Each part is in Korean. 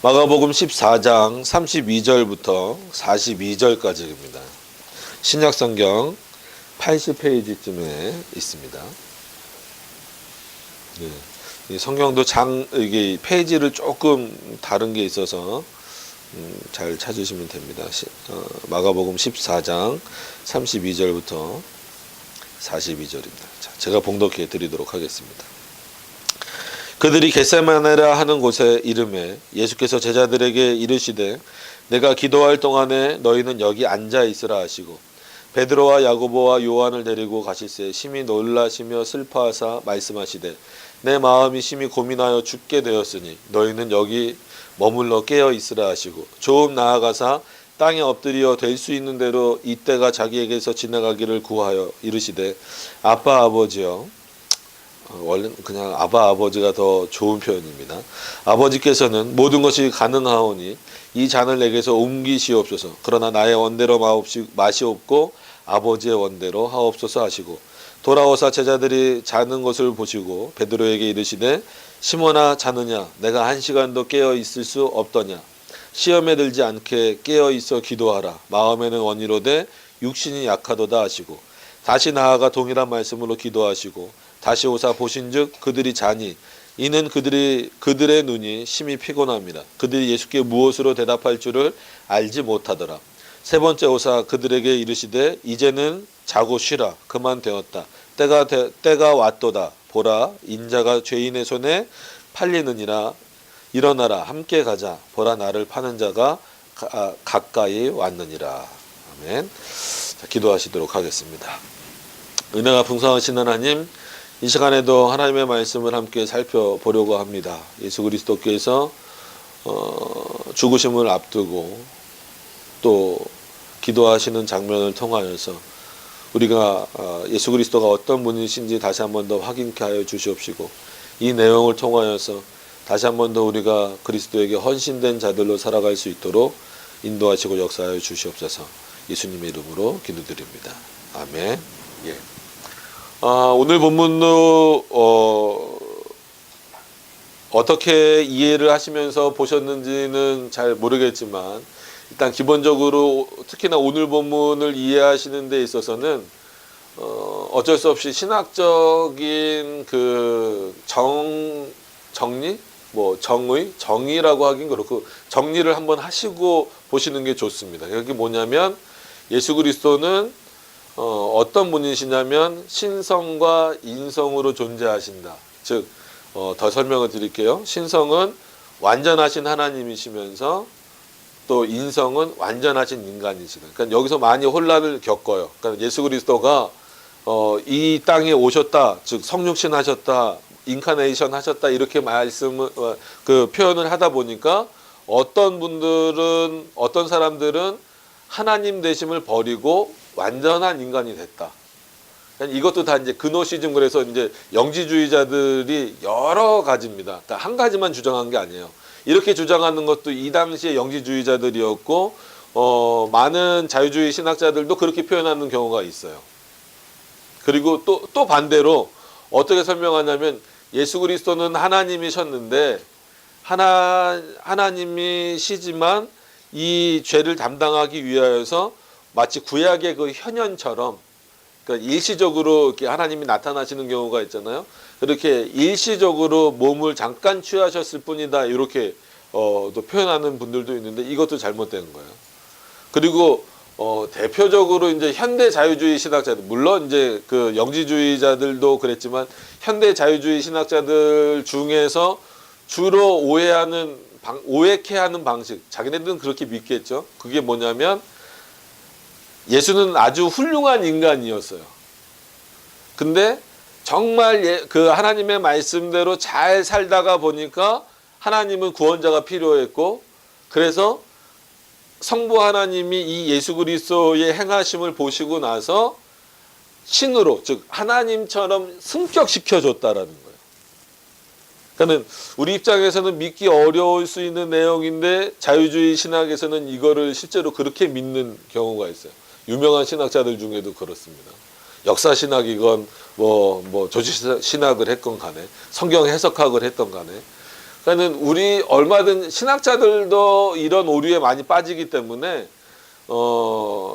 마가복음 14장 32절부터 42절까지입니다. 신약성경 80페이지쯤에 있습니다. 네. 이 성경도 이게 페이지를 조금 다른 게 있어서 잘 찾으시면 됩니다. 마가복음 14장 32절부터 42절입니다. 자, 제가 봉독해 드리도록 하겠습니다. 그들이 겟세마네라 하는 곳에 이름에 예수께서 제자들에게 이르시되 내가 기도할 동안에 너희는 여기 앉아 있으라 하시고 베드로와 야고보와 요한을 데리고 가실새 심히 놀라시며 슬퍼하사 말씀하시되 내 마음이 심히 고민하여 죽게 되었으니 너희는 여기 머물러 깨어 있으라 하시고 조금 나아가사 땅에 엎드려 될 수 있는 대로 이때가 자기에게서 지나가기를 구하여 이르시되 아빠 아버지여, 원래는 그냥 아바 아버지가 더 좋은 표현입니다. 아버지께서는 모든 것이 가능하오니 이 잔을 내게서 옮기시옵소서. 그러나 나의 원대로 마시옵고 아버지의 원대로 하옵소서 하시고 돌아오사 제자들이 자는 것을 보시고 베드로에게 이르시되 시몬아 자느냐 내가 1시간도 깨어 있을 수 없더냐 시험에 들지 않게 깨어 있어 기도하라 마음에는 원이로되 육신이 약하도다 하시고 다시 나아가 동일한 말씀으로 기도하시고 다시 오사 보신즉 그들이 자니 이는 그들의 눈이 심히 피곤합니다. 그들이 예수께 무엇으로 대답할 줄을 알지 못하더라. 세 번째 오사 그들에게 이르시되 이제는 자고 쉬라 그만 되었다. 때가 왔도다. 보라 인자가 죄인의 손에 팔리느니라. 일어나라 함께 가자. 보라 나를 파는 자가 가까이 왔느니라. 아멘. 자, 기도하시도록 하겠습니다. 은혜가 풍성하신 하나님, 이 시간에도 하나님의 말씀을 함께 살펴보려고 합니다. 예수 그리스도께서 죽으심을 앞두고 또 기도하시는 장면을 통하여서 우리가 예수 그리스도가 어떤 분이신지 다시 한 번 더 확인케 하여 주시옵시고 이 내용을 통하여서 다시 한 번 더 우리가 그리스도에게 헌신된 자들로 살아갈 수 있도록 인도하시고 역사하여 주시옵소서. 예수님의 이름으로 기도드립니다. 아멘. 예. 오늘 본문도 어떻게 이해를 하시면서 보셨는지는 잘 모르겠지만 일단 기본적으로 특히나 오늘 본문을 이해하시는 데 있어서는 어쩔 수 없이 신학적인 그 정리? 정의라고 하긴 그렇고 정리를 한번 하시고 보시는 게 좋습니다. 여기 뭐냐면 예수 그리스도는 어떤 분이시냐면 신성과 인성으로 존재하신다. 즉, 더 설명을 드릴게요. 신성은 완전하신 하나님이시면서 또 인성은 완전하신 인간이시다. 그러니까 여기서 많이 혼란을 겪어요. 그러니까 예수 그리스도가 이 땅에 오셨다, 즉 성육신 하셨다, 인카네이션 하셨다 이렇게 표현을 하다 보니까 어떤 사람들은 하나님 되심을 버리고 완전한 인간이 됐다. 이것도 다 이제 그노시즘, 그래서 이제 영지주의자들이 여러 가지입니다. 한 가지만 주장한 게 아니에요. 이렇게 주장하는 것도 이 당시에 영지주의자들이었고, 많은 자유주의 신학자들도 그렇게 표현하는 경우가 있어요. 그리고 또 반대로 어떻게 설명하냐면 예수 그리스도는 하나님이셨는데, 하나님이시지만 이 죄를 담당하기 위하여서 마치 구약의 그 현현처럼, 그러니까 일시적으로 이렇게 하나님이 나타나시는 경우가 있잖아요. 그렇게 일시적으로 몸을 잠깐 취하셨을 뿐이다 이렇게 또 표현하는 분들도 있는데 이것도 잘못된 거예요. 그리고 대표적으로 이제 현대 자유주의 신학자들, 물론 이제 그 영지주의자들도 그랬지만 현대 자유주의 신학자들 중에서 주로 오해케 하는 방식, 자기네들은 그렇게 믿겠죠. 그게 뭐냐면 예수는 아주 훌륭한 인간이었어요. 근데 정말 그 하나님의 말씀대로 잘 살다가 보니까 하나님은 구원자가 필요했고, 그래서 성부 하나님이 이 예수 그리스도의 행하심을 보시고 나서 신으로, 즉 하나님처럼 승격시켜 줬다라는 거예요. 그러니까 우리 입장에서는 믿기 어려울 수 있는 내용인데 자유주의 신학에서는 이거를 실제로 그렇게 믿는 경우가 있어요. 유명한 신학자들 중에도 그렇습니다. 역사 신학이건 조지 신학을 했건 간에 성경 해석학을 했던 간에, 그러니까는 우리 얼마든 신학자들도 이런 오류에 많이 빠지기 때문에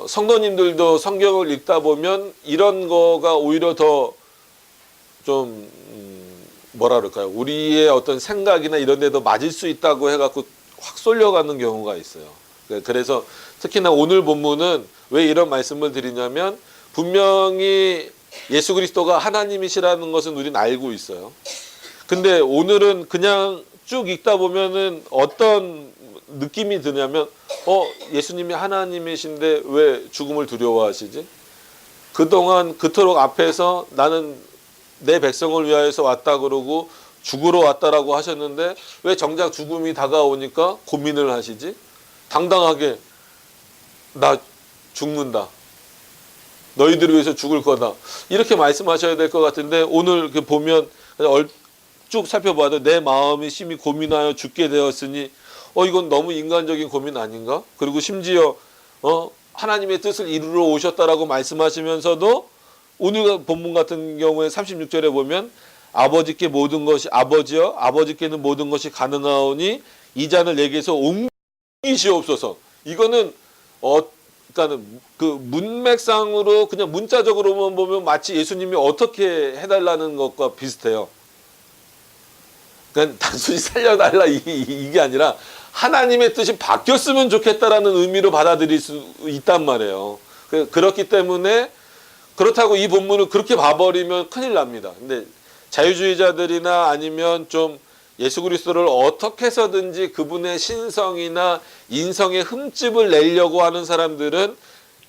성도님들도 성경을 읽다 보면 이런 거가 오히려 더 좀 뭐라 그럴까요? 우리의 어떤 생각이나 이런 데도 맞을 수 있다고 해갖고 확 쏠려가는 경우가 있어요. 그래서 특히나 오늘 본문은 왜 이런 말씀을 드리냐면 분명히 예수 그리스도가 하나님이시라는 것은 우리는 알고 있어요. 근데 오늘은 그냥 쭉 읽다 보면은 어떤 느낌이 드냐면 예수님이 하나님이신데 왜 죽음을 두려워하시지? 그동안 그토록 앞에서 나는 내 백성을 위하여서 왔다 그러고 죽으러 왔다라고 하셨는데 왜 정작 죽음이 다가오니까 고민을 하시지? 당당하게 나 죽는다. 너희들을 위해서 죽을 거다. 이렇게 말씀하셔야 될 것 같은데 오늘 보면 쭉 살펴봐도 내 마음이 심히 고민하여 죽게 되었으니 이건 너무 인간적인 고민 아닌가? 그리고 심지어 하나님의 뜻을 이루러 오셨다라고 말씀하시면서도 오늘 본문 같은 경우에 36절에 보면 아버지께 모든 것이 아버지여 아버지께는 모든 것이 가능하오니 이 잔을 내게서 옮기시옵소서. 이거는 그러니까는 그 문맥상으로 그냥 문자적으로만 보면 마치 예수님이 어떻게 해달라는 것과 비슷해요. 그러니까 단순히 살려달라 이게 아니라 하나님의 뜻이 바뀌었으면 좋겠다라는 의미로 받아들일 수 있단 말이에요. 그렇기 때문에 그렇다고 이 본문을 그렇게 봐버리면 큰일 납니다. 근데 자유주의자들이나 아니면 좀 예수 그리스도를 어떻게 해서든지 그분의 신성이나 인성의 흠집을 내려고 하는 사람들은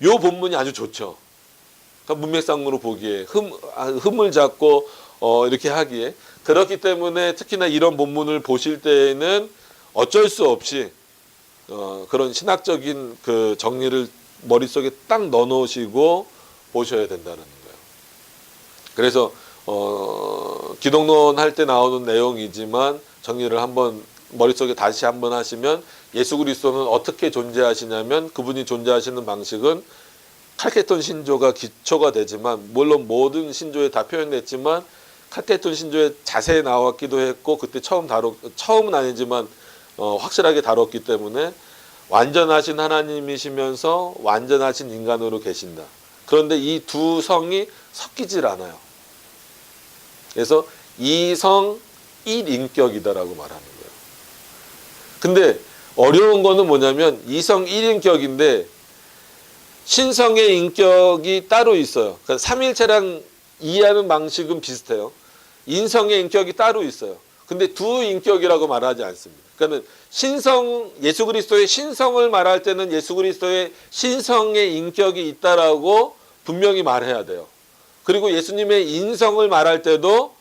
이 본문이 아주 좋죠. 그러니까 문맥상으로 보기에 흠을 잡고 이렇게 하기에 그렇기 때문에 특히나 이런 본문을 보실 때에는 어쩔 수 없이 그런 신학적인 그 정리를 머릿속에 딱 넣어놓으시고 보셔야 된다는 거예요. 그래서 기독론 할 때 나오는 내용이지만 정리를 한번 머릿속에 다시 한번 하시면 예수 그리스도는 어떻게 존재하시냐면 그분이 존재하시는 방식은 칼케톤 신조가 기초가 되지만 물론 모든 신조에 다 표현됐지만 칼케톤 신조에 자세히 나왔기도 했고 그때 처음은 아니지만 확실하게 다뤘기 때문에 완전하신 하나님이시면서 완전하신 인간으로 계신다. 그런데 이 두 성이 섞이질 않아요. 그래서 이성 1인격이다라고 말하는 거예요. 근데 어려운 거는 뭐냐면 이성 1인격인데 신성의 인격이 따로 있어요. 그러니까 삼일체랑 이해하는 방식은 비슷해요. 인성의 인격이 따로 있어요. 근데 두 인격이라고 말하지 않습니다. 그러니까 예수 그리스도의 신성을 말할 때는 예수 그리스도의 신성의 인격이 있다라고 분명히 말해야 돼요. 그리고 예수님의 인성을 말할 때도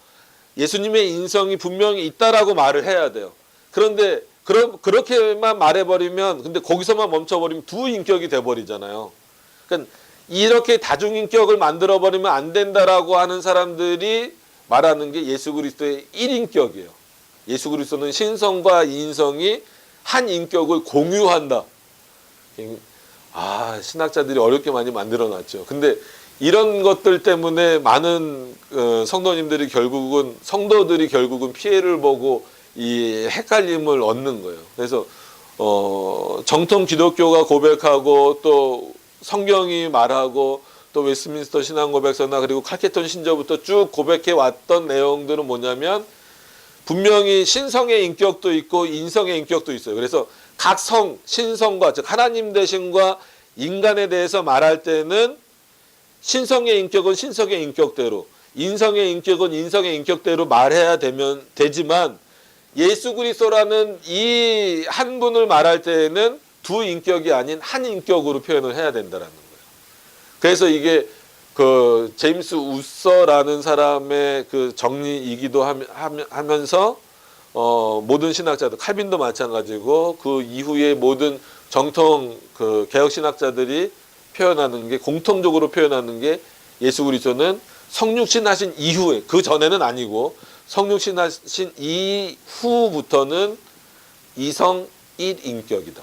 예수님의 인성이 분명히 있다라고 말을 해야 돼요. 그런데 그렇게만 말해버리면 근데 거기서만 멈춰버리면 두 인격이 돼버리잖아요. 그러니까 이렇게 다중인격을 만들어버리면 안 된다라고 하는 사람들이 말하는 게 예수 그리스도의 1인격이에요. 예수 그리스도는 신성과 인성이 한 인격을 공유한다. 신학자들이 어렵게 많이 만들어놨죠. 근데 이런 것들 때문에 많은 성도들이 결국은 피해를 보고 이 헷갈림을 얻는 거예요. 그래서 정통 기독교가 고백하고 또 성경이 말하고 또 웨스트민스터 신앙고백서나 그리고 칼케톤 신조부터 쭉 고백해 왔던 내용들은 뭐냐면 분명히 신성의 인격도 있고 인성의 인격도 있어요. 그래서 각 신성과 즉 하나님 되심과 인간에 대해서 말할 때는 신성의 인격은 신성의 인격대로, 인성의 인격은 인성의 인격대로 말해야 되지만 예수 그리스도라는 이 한 분을 말할 때에는 두 인격이 아닌 한 인격으로 표현을 해야 된다라는 거예요. 그래서 이게 그 제임스 우서라는 사람의 그 정리이기도 하면서 모든 신학자들 칼빈도 마찬가지고 그 이후에 모든 정통 그 개혁 신학자들이 표현하는 게 공통적으로 표현하는 게 예수 그리스도는 성육신 하신 이후에 그 전에는 아니고 성육신 하신 이후부터는 이성 1인격이다.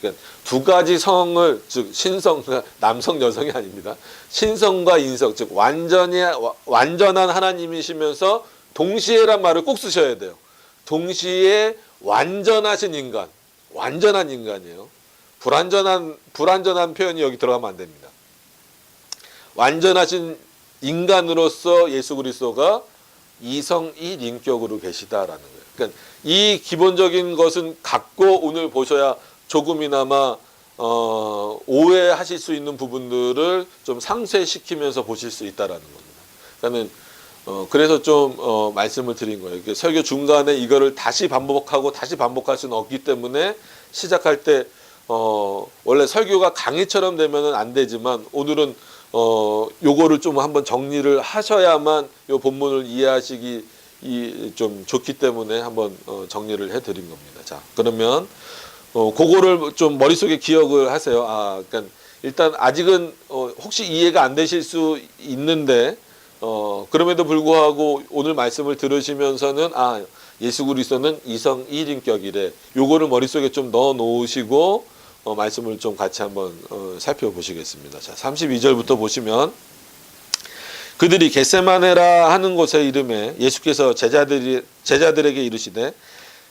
그러니까 두 가지 성을 즉 신성 남성 여성이 아닙니다. 신성과 인성 즉 완전한 하나님이시면서 동시에란 말을 꼭 쓰셔야 돼요. 동시에 완전하신 인간, 완전한 인간이에요. 불완전한 표현이 여기 들어가면 안 됩니다. 완전하신 인간으로서 예수 그리스도가 이성일인격으로 계시다라는 거예요. 그러니까 이 기본적인 것은 갖고 오늘 보셔야 조금이나마 오해하실 수 있는 부분들을 좀 상쇄시키면서 보실 수 있다라는 겁니다. 그러니까는 그래서 좀 말씀을 드린 거예요. 설교 중간에 이거를 다시 반복하고 다시 반복할 수는 없기 때문에 시작할 때 원래 설교가 강의처럼 되면은 안 되지만 오늘은 요거를 좀 한번 정리를 하셔야만 요 본문을 이해하시기 좀 좋기 때문에 한번 정리를 해드린 겁니다. 자, 그러면 그거를 좀 머릿속에 기억을 하세요. 그러니까 일단 아직은 혹시 이해가 안 되실 수 있는데 그럼에도 불구하고 오늘 말씀을 들으시면서는 예수 그리스도는 이성 일인격이래. 요거를 머릿속에 좀 넣어 놓으시고 말씀을 좀 같이 한번 살펴보시겠습니다. 자, 32절부터 보시면 그들이 겟세마네라 하는 곳의 이름에 예수께서 제자들에게 이르시되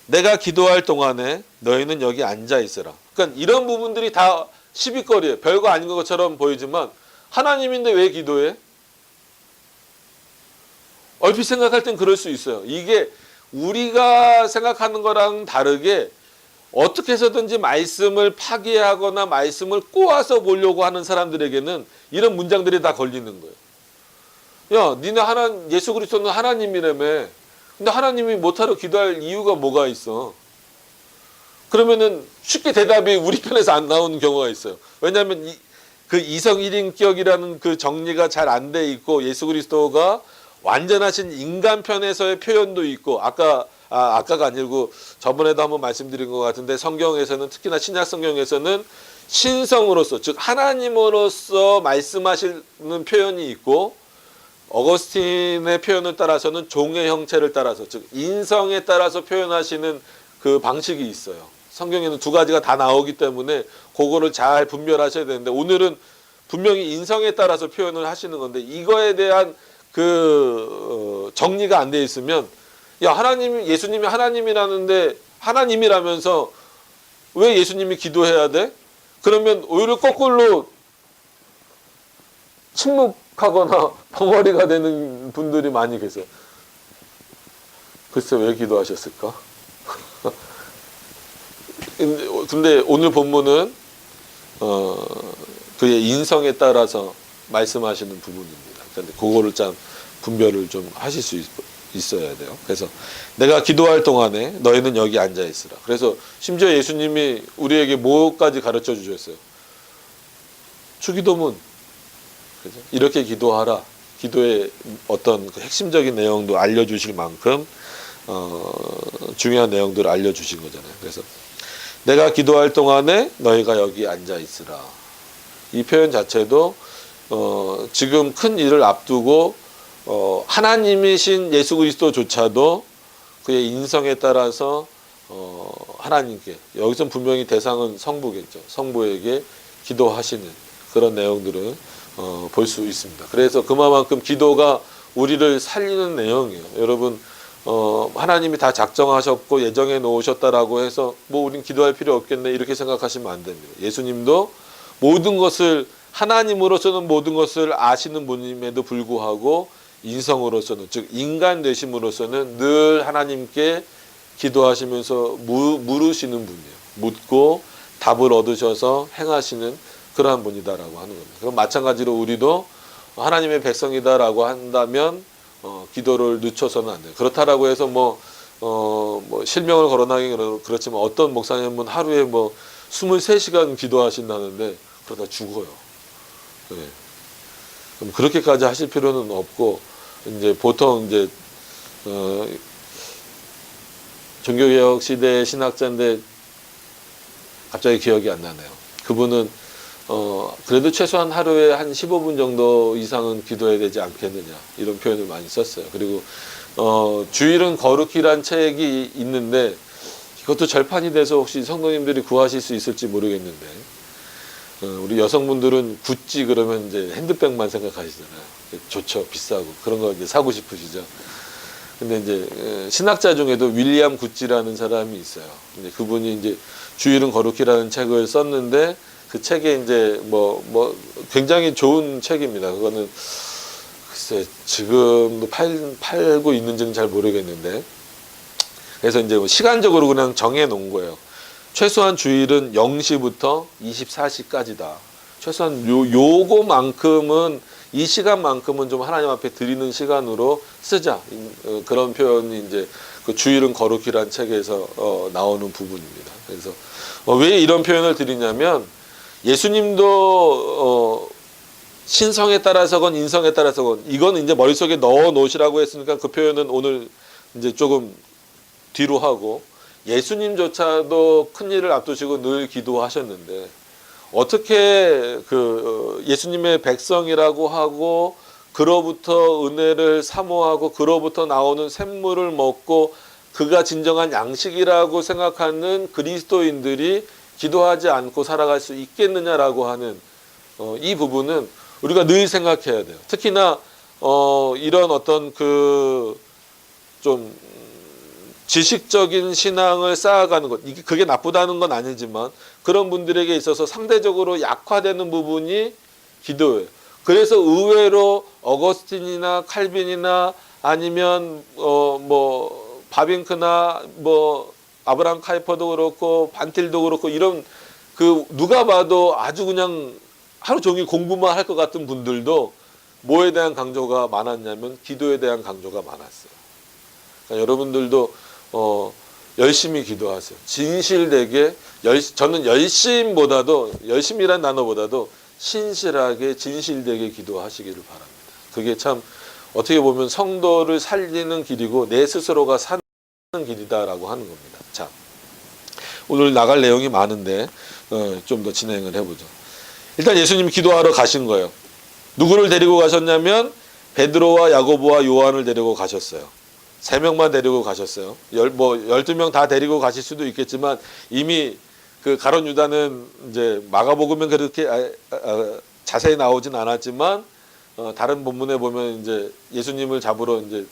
내가 기도할 동안에 너희는 여기 앉아 있으라. 그러니까 이런 부분들이 다 시비거리예요. 별거 아닌 것처럼 보이지만 하나님인데 왜 기도해? 얼핏 생각할 땐 그럴 수 있어요. 이게 우리가 생각하는 거랑 다르게 어떻게 해서든지 말씀을 파괴하거나 말씀을 꼬아서 보려고 하는 사람들에게는 이런 문장들이 다 걸리는 거예요. 야, 니네 예수 그리스도는 하나님이라며. 근데 하나님이 못하러 기도할 이유가 뭐가 있어? 그러면은 쉽게 대답이 우리 편에서 안 나오는 경우가 있어요. 왜냐하면 그 이성 일인격이라는 그 정리가 잘 안 돼 있고 예수 그리스도가 완전하신 인간 편에서의 표현도 있고 아까가 아니고 저번에도 한번 말씀드린 것 같은데 성경에서는 특히나 신약 성경에서는 신성으로서 즉 하나님으로서 말씀하시는 표현이 있고 어거스틴의 표현을 따라서는 종의 형체를 따라서 즉 인성에 따라서 표현하시는 그 방식이 있어요. 성경에는 두 가지가 다 나오기 때문에 그거를 잘 분별하셔야 되는데 오늘은 분명히 인성에 따라서 표현을 하시는 건데 이거에 대한 그 정리가 안 돼 있으면 예수님이 하나님이라는데 하나님이라면서 왜 예수님이 기도해야 돼? 그러면 오히려 거꾸로 침묵하거나 벙어리가 되는 분들이 많이 계세요. 글쎄 왜 기도하셨을까? 근데 오늘 본문은 그의 인성에 따라서 말씀하시는 부분입니다. 근데 그거를 참 분별을 좀 하실 수 있어야 돼요. 그래서 내가 기도할 동안에 너희는 여기 앉아 있으라. 그래서 심지어 예수님이 우리에게 뭐까지 가르쳐 주셨어요? 주기도문. 그죠? 이렇게 기도하라. 기도의 어떤 그 핵심적인 내용도 알려주실 만큼 중요한 내용들을 알려주신 거잖아요. 그래서 내가 기도할 동안에 너희가 여기 앉아 있으라. 이 표현 자체도 지금 큰 일을 앞두고 하나님이신 예수 그리스도조차도 그의 인성에 따라서 하나님께 여기서 분명히 대상은 성부겠죠. 성부에게 기도하시는 그런 내용들을 볼 수 있습니다. 그래서 그만큼 기도가 우리를 살리는 내용이에요. 여러분 하나님이 다 작정하셨고 예정해 놓으셨다라고 해서 우린 기도할 필요 없겠네 이렇게 생각하시면 안 됩니다. 예수님도 모든 것을 하나님으로서는 모든 것을 아시는 분임에도 불구하고 인성으로서는 즉 인간 되심으로서는 늘 하나님께 기도하시면서 물으시는 분이에요. 묻고 답을 얻으셔서 행하시는 그러한 분이다라고 하는 겁니다. 그럼 마찬가지로 우리도 하나님의 백성이다라고 한다면 기도를 늦춰서는 안 돼요. 그렇다라고 해서 실명을 거론하기는 그렇지만 어떤 목사님은 하루에 23시간 기도하신다는데 그러다 죽어요. 네. 그럼 그렇게까지 하실 필요는 없고 이제 보통 이제 종교개혁 시대의 신학자인데 갑자기 기억이 안 나네요. 그분은 그래도 최소한 하루에 한 15분 정도 이상은 기도해야 되지 않겠느냐 이런 표현을 많이 썼어요. 그리고 주일은 거룩히란 책이 있는데 이것도 절판이 돼서 혹시 성도님들이 구하실 수 있을지 모르겠는데 우리 여성분들은 구찌 그러면 이제 핸드백만 생각하시잖아요. 좋죠, 비싸고 그런 거 이제 사고 싶으시죠. 근데 이제 신학자 중에도 윌리엄 구찌라는 사람이 있어요. 근데 그분이 이제 주일은 거룩히라는 책을 썼는데 그 책에 이제 뭐 굉장히 좋은 책입니다. 그거는 글쎄 지금도 팔고 있는지는 잘 모르겠는데, 그래서 이제 뭐 시간적으로 그냥 정해 놓은 거예요. 최소한 주일은 0시부터 24시까지다. 최소한 요거만큼은, 이 시간만큼은 좀 하나님 앞에 드리는 시간으로 쓰자. 그런 표현이 이제 그 주일은 거룩히란 책에서 나오는 부분입니다. 그래서 왜 이런 표현을 드리냐면, 예수님도 신성에 따라서건 인성에 따라서건, 이건 이제 머릿속에 넣어 놓으시라고 했으니까 그 표현은 오늘 이제 조금 뒤로 하고, 예수님조차도 큰 일을 앞두시고 늘 기도하셨는데, 어떻게 그 예수님의 백성이라고 하고 그로부터 은혜를 사모하고 그로부터 나오는 샘물을 먹고 그가 진정한 양식이라고 생각하는 그리스도인들이 기도하지 않고 살아갈 수 있겠느냐라고 하는 이 부분은 우리가 늘 생각해야 돼요. 특히나 이런 어떤 그 좀 지식적인 신앙을 쌓아가는 것, 그게 나쁘다는 건 아니지만 그런 분들에게 있어서 상대적으로 약화되는 부분이 기도예요. 그래서 의외로 어거스틴이나 칼빈이나 아니면 뭐 바빙크나 뭐 아브라함 카이퍼도 그렇고 반틸도 그렇고, 이런 그 누가 봐도 아주 그냥 하루 종일 공부만 할 것 같은 분들도 뭐에 대한 강조가 많았냐면 기도에 대한 강조가 많았어요. 그러니까 여러분들도 열심히 기도하세요. 진실되게, 저는 열심이란 단어보다도 신실하게 진실되게 기도하시기를 바랍니다. 그게 참 어떻게 보면 성도를 살리는 길이고 내 스스로가 사는 길이다라고 하는 겁니다. 자, 오늘 나갈 내용이 많은데 좀 더 진행을 해보죠. 일단 예수님이 기도하러 가신 거예요. 누구를 데리고 가셨냐면 베드로와 야고보와 요한을 데리고 가셨어요. 3명만 데리고 가셨어요. 12명 다 데리고 가실 수도 있겠지만, 이미 그 가룟 유다는 이제 마가복음엔 그렇게 자세히 나오진 않았지만, 다른 본문에 보면 이제 예수님을 잡으러 이제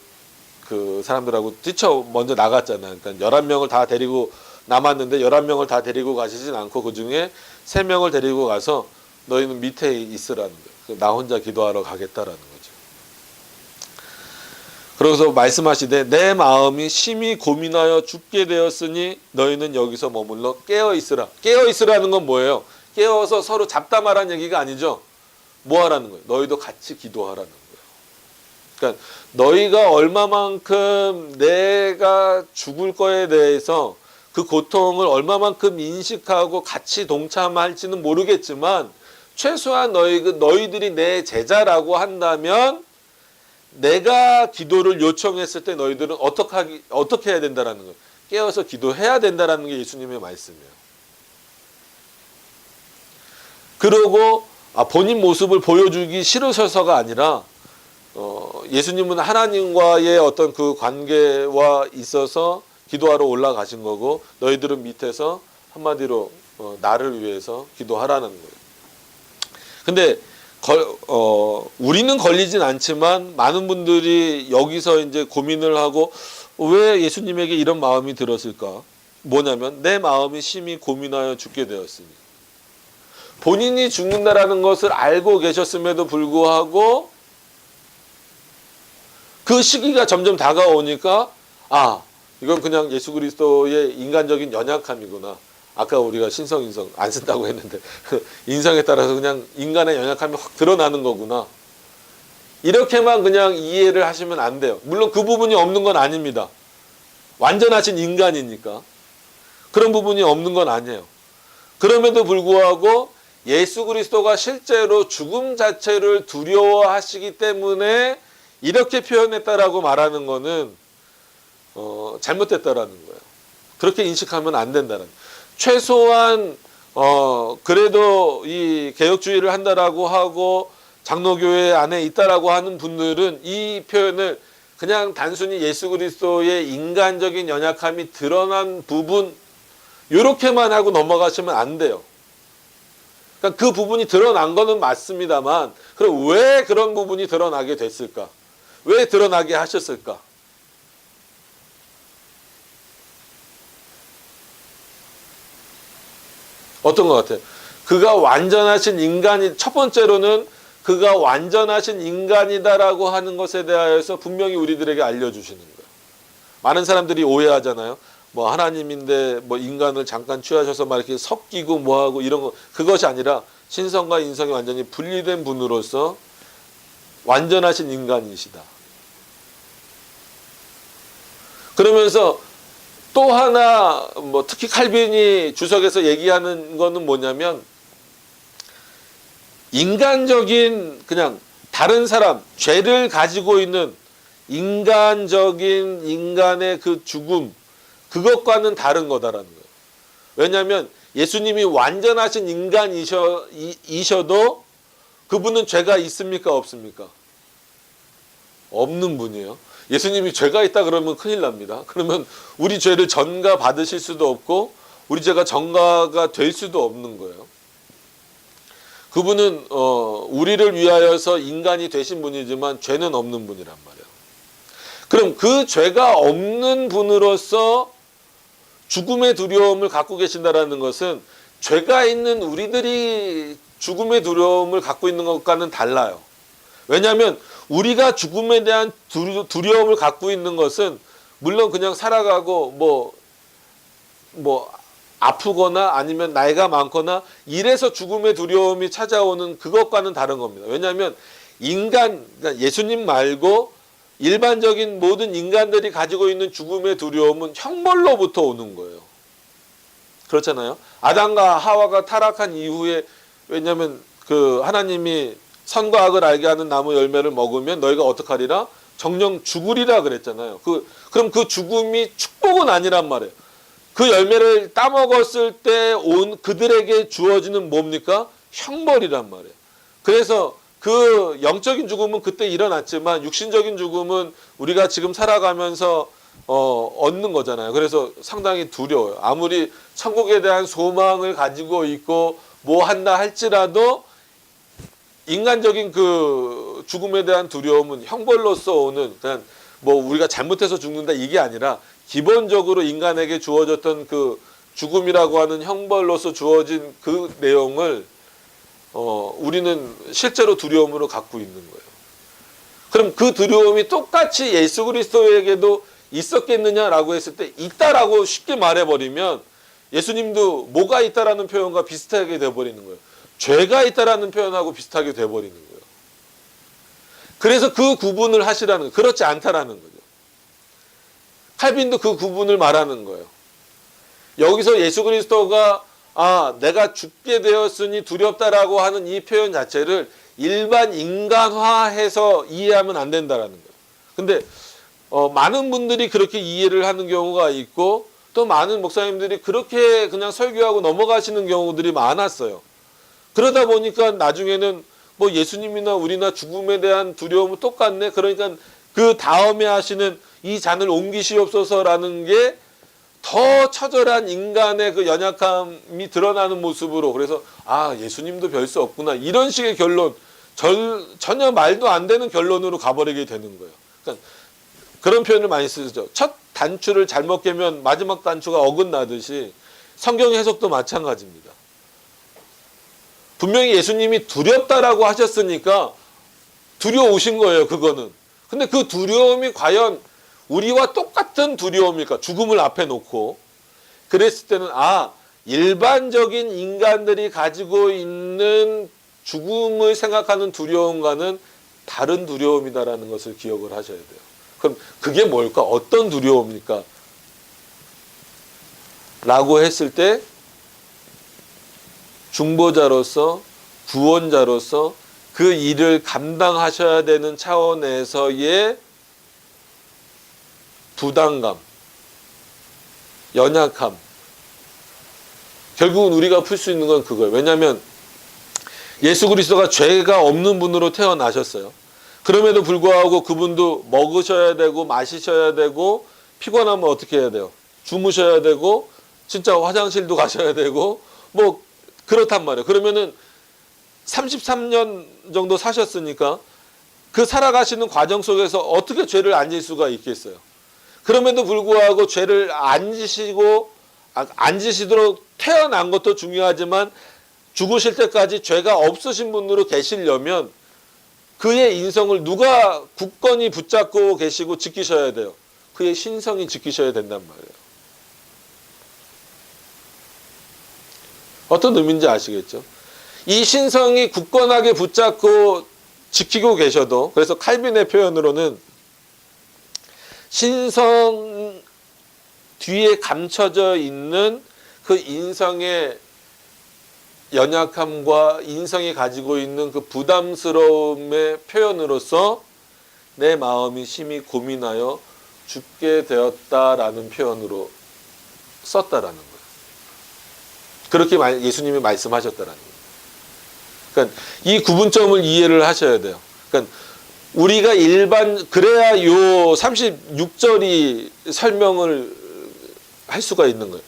그 사람들하고 먼저 나갔잖아요. 그러니까 11명을 다 데리고 남았는데 11명을 다 데리고 가시진 않고 그 중에 3명을 데리고 가서 너희는 밑에 있으라는 거예요. 나 혼자 기도하러 가겠다라는 거죠. 그래서 말씀하시되 내 마음이 심히 고민하여 죽게 되었으니 너희는 여기서 머물러 깨어 있으라. 깨어 있으라는 건 뭐예요? 깨어서 서로 잡담하라는 얘기가 아니죠. 뭐 하라는 거예요? 너희도 같이 기도하라는 거예요. 그러니까 너희가 얼마만큼 내가 죽을 거에 대해서 그 고통을 얼마만큼 인식하고 같이 동참할지는 모르겠지만, 최소한 너희들이 내 제자라고 한다면 내가 기도를 요청했을 때 너희들은 어떻게 해야 된다라는 거예요. 깨어서 기도해야 된다라는 게 예수님의 말씀이에요. 그러고 본인 모습을 보여주기 싫으셔서가 아니라 예수님은 하나님과의 어떤 그 관계와 있어서 기도하러 올라가신 거고, 너희들은 밑에서 한마디로 나를 위해서 기도하라는 거예요. 근데 우리는 걸리진 않지만 많은 분들이 여기서 이제 고민을 하고, 왜 예수님에게 이런 마음이 들었을까? 뭐냐면 내 마음이 심히 고민하여 죽게 되었으니, 본인이 죽는다라는 것을 알고 계셨음에도 불구하고 그 시기가 점점 다가오니까 이건 그냥 예수 그리스도의 인간적인 연약함이구나. 아까 우리가 신성 안 쓴다고 했는데 인성에 따라서 그냥 인간의 연약함이 확 드러나는 거구나. 이렇게만 그냥 이해를 하시면 안 돼요. 물론 그 부분이 없는 건 아닙니다. 완전하신 인간이니까 그런 부분이 없는 건 아니에요. 그럼에도 불구하고 예수 그리스도가 실제로 죽음 자체를 두려워하시기 때문에 이렇게 표현했다라고 말하는 거는 잘못됐다라는 거예요. 그렇게 인식하면 안 된다는 거예요. 최소한 그래도 이 개혁주의를 한다라고 하고 장로교회 안에 있다라고 하는 분들은 이 표현을 그냥 단순히 예수 그리스도의 인간적인 연약함이 드러난 부분, 이렇게만 하고 넘어가시면 안 돼요. 그러니까 그 부분이 드러난 거는 맞습니다만, 그럼 왜 그런 부분이 드러나게 됐을까? 왜 드러나게 하셨을까? 어떤 것 같아요? 그가 완전하신 인간이, 첫 번째로는 그가 완전하신 인간이다라고 하는 것에 대하여서 분명히 우리들에게 알려주시는 거예요. 많은 사람들이 오해하잖아요. 뭐 하나님인데 뭐 인간을 잠깐 취하셔서 막 이렇게 섞이고 뭐하고 이런 거, 그것이 아니라 신성과 인성이 완전히 분리된 분으로서 완전하신 인간이시다. 그러면서 또 하나 뭐 특히 칼빈이 주석에서 얘기하는 거는 뭐냐면, 인간적인 그냥 다른 사람, 죄를 가지고 있는 인간적인 인간의 그 죽음, 그것과는 다른 거다라는 거예요. 왜냐하면 예수님이 완전하신 인간이셔도 그분은 죄가 있습니까? 없습니까? 없는 분이에요. 예수님이 죄가 있다 그러면 큰일 납니다. 그러면 우리 죄를 전가 받으실 수도 없고 우리 죄가 전가가 될 수도 없는 거예요. 그분은 우리를 위하여서 인간이 되신 분이지만 죄는 없는 분이란 말이에요. 그럼 그 죄가 없는 분으로서 죽음의 두려움을 갖고 계신다라는 것은 죄가 있는 우리들이 죽음의 두려움을 갖고 있는 것과는 달라요. 왜냐하면 우리가 죽음에 대한 두려움을 갖고 있는 것은 물론 그냥 살아가고 뭐 아프거나 아니면 나이가 많거나 이래서 죽음의 두려움이 찾아오는 그것과는 다른 겁니다. 왜냐하면 그러니까 예수님 말고 일반적인 모든 인간들이 가지고 있는 죽음의 두려움은 형벌로부터 오는 거예요. 그렇잖아요. 아담과 하와가 타락한 이후에, 왜냐하면 그 하나님이 선과 악을 알게 하는 나무 열매를 먹으면 너희가 어떡하리라? 정령 죽으리라 그랬잖아요. 그럼 그 죽음이 축복은 아니란 말이에요. 그 열매를 따먹었을 때 온 그들에게 주어지는 뭡니까? 형벌이란 말이에요. 그래서 그 영적인 죽음은 그때 일어났지만 육신적인 죽음은 우리가 지금 살아가면서 얻는 거잖아요. 그래서 상당히 두려워요. 아무리 천국에 대한 소망을 가지고 있고 뭐 한다 할지라도 인간적인 그 죽음에 대한 두려움은 형벌로서 오는, 그냥 뭐 우리가 잘못해서 죽는다 이게 아니라 기본적으로 인간에게 주어졌던 그 죽음이라고 하는 형벌로서 주어진 그 내용을 우리는 실제로 두려움으로 갖고 있는 거예요. 그럼 그 두려움이 똑같이 예수 그리스도에게도 있었겠느냐라고 했을 때 있다라고 쉽게 말해버리면 예수님도 뭐가 있다라는 표현과 비슷하게 돼버리는 거예요. 죄가 있다라는 표현하고 비슷하게 돼버리는 거예요. 그래서 그 구분을 하시라는 거예요. 그렇지 않다라는 거죠. 칼빈도 그 구분을 말하는 거예요. 여기서 예수 그리스도가 내가 죽게 되었으니 두렵다라고 하는 이 표현 자체를 일반 인간화해서 이해하면 안 된다라는 거예요. 근데 많은 분들이 그렇게 이해를 하는 경우가 있고 또 많은 목사님들이 그렇게 그냥 설교하고 넘어가시는 경우들이 많았어요. 그러다 보니까 나중에는 뭐 예수님이나 우리나 죽음에 대한 두려움은 똑같네. 그러니까 그 다음에 하시는 이 잔을 옮기시옵소서라는 게 더 처절한 인간의 그 연약함이 드러나는 모습으로, 그래서 예수님도 별 수 없구나 이런 식의 결론, 전혀 말도 안 되는 결론으로 가버리게 되는 거예요. 그러니까 그런 표현을 많이 쓰죠. 첫 단추를 잘못 깨면 마지막 단추가 어긋나듯이 성경 해석도 마찬가지입니다. 분명히 예수님이 두렵다라고 하셨으니까 두려우신 거예요. 그거는. 근데 그 두려움이 과연 우리와 똑같은 두려움일까? 죽음을 앞에 놓고 그랬을 때는 일반적인 인간들이 가지고 있는 죽음을 생각하는 두려움과는 다른 두려움이다라는 것을 기억을 하셔야 돼요. 그럼 그게 뭘까? 어떤 두려움일까? 라고 했을 때 중보자로서 구원자로서 그 일을 감당하셔야 되는 차원에서의 부담감, 연약함, 결국은 우리가 풀 수 있는 건 그거예요. 왜냐하면 예수 그리스도가 죄가 없는 분으로 태어나셨어요. 그럼에도 불구하고 그분도 먹으셔야 되고 마시셔야 되고 피곤하면 어떻게 해야 돼요? 주무셔야 되고 진짜 화장실도 가셔야 되고 뭐 그렇단 말이에요. 그러면은 33년 정도 사셨으니까 그 살아가시는 과정 속에서 어떻게 죄를 안 질 수가 있겠어요? 그럼에도 불구하고 죄를 안 지시도록 태어난 것도 중요하지만 죽으실 때까지 죄가 없으신 분으로 계시려면 그의 인성을 누가 굳건히 붙잡고 계시고 지키셔야 돼요? 그의 신성이 지키셔야 된단 말이에요. 어떤 의미인지 아시겠죠? 이 신성이 굳건하게 붙잡고 지키고 계셔도, 그래서 칼빈의 표현으로는 신성 뒤에 감춰져 있는 그 인성의 연약함과 인성이 가지고 있는 그 부담스러움의 표현으로서 내 마음이 심히 고민하여 죽게 되었다라는 표현으로 썼다라는 거예요. 그렇게 예수님이 말씀하셨다라는 거예요. 그러니까 이 구분점을 이해를 하셔야 돼요. 그러니까 우리가 그래야 요 36절이 설명을 할 수가 있는 거예요.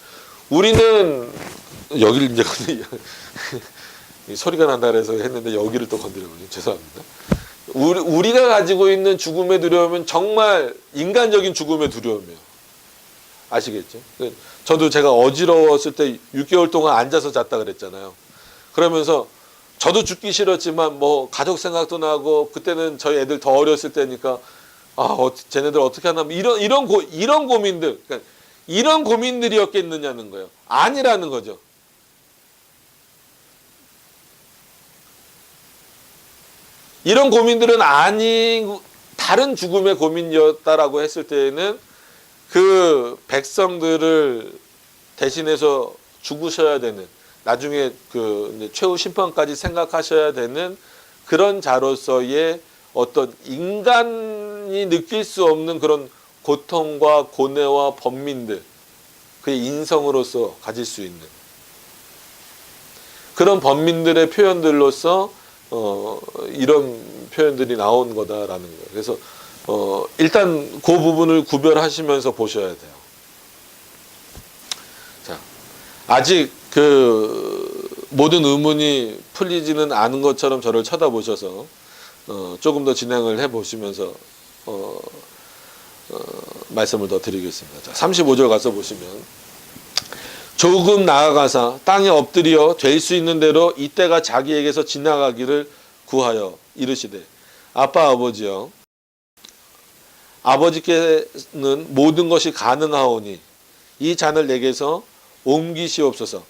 우리는 여기를 이제 소리가 난다 그래서 했는데 여기를 또 건드려버리네요. 죄송합니다. 우리가 가지고 있는 죽음의 두려움은 정말 인간적인 죽음의 두려움이에요. 아시겠죠? 저도 제가 어지러웠을 때 6개월 동안 앉아서 잤다 그랬잖아요. 그러면서 저도 죽기 싫었지만 뭐 가족 생각도 나고, 그때는 저희 애들 더 어렸을 때니까 쟤네들 어떻게 하나, 이런 고민들, 그러니까 이런 고민들이었겠느냐는 거예요. 아니라는 거죠. 이런 고민들은 다른 죽음의 고민이었다라고 했을 때에는 그 백성들을 대신해서 죽으셔야 되는, 나중에 그 최후 심판까지 생각하셔야 되는 그런 자로서의 어떤 인간이 느낄 수 없는 그런 고통과 고뇌와 번민들, 그의 인성으로서 가질 수 있는 그런 번민들의 표현들로서 이런 표현들이 나온 거다라는 거예요. 그래서 일단 그 부분을 구별하시면서 보셔야 돼요. 자, 아직 그 모든 의문이 풀리지는 않은 것처럼 저를 쳐다보셔서 조금 더 진행을 해보시면서 말씀을 더 드리겠습니다. 자, 35절 가서 보시면, 조금 나아가사 땅에 엎드려 될 수 있는 대로 이때가 자기에게서 지나가기를 구하여 이르시되, 아빠 아버지여, 아버지께는 모든 것이 가능하오니 이 잔을 내게서 옮기시옵소서.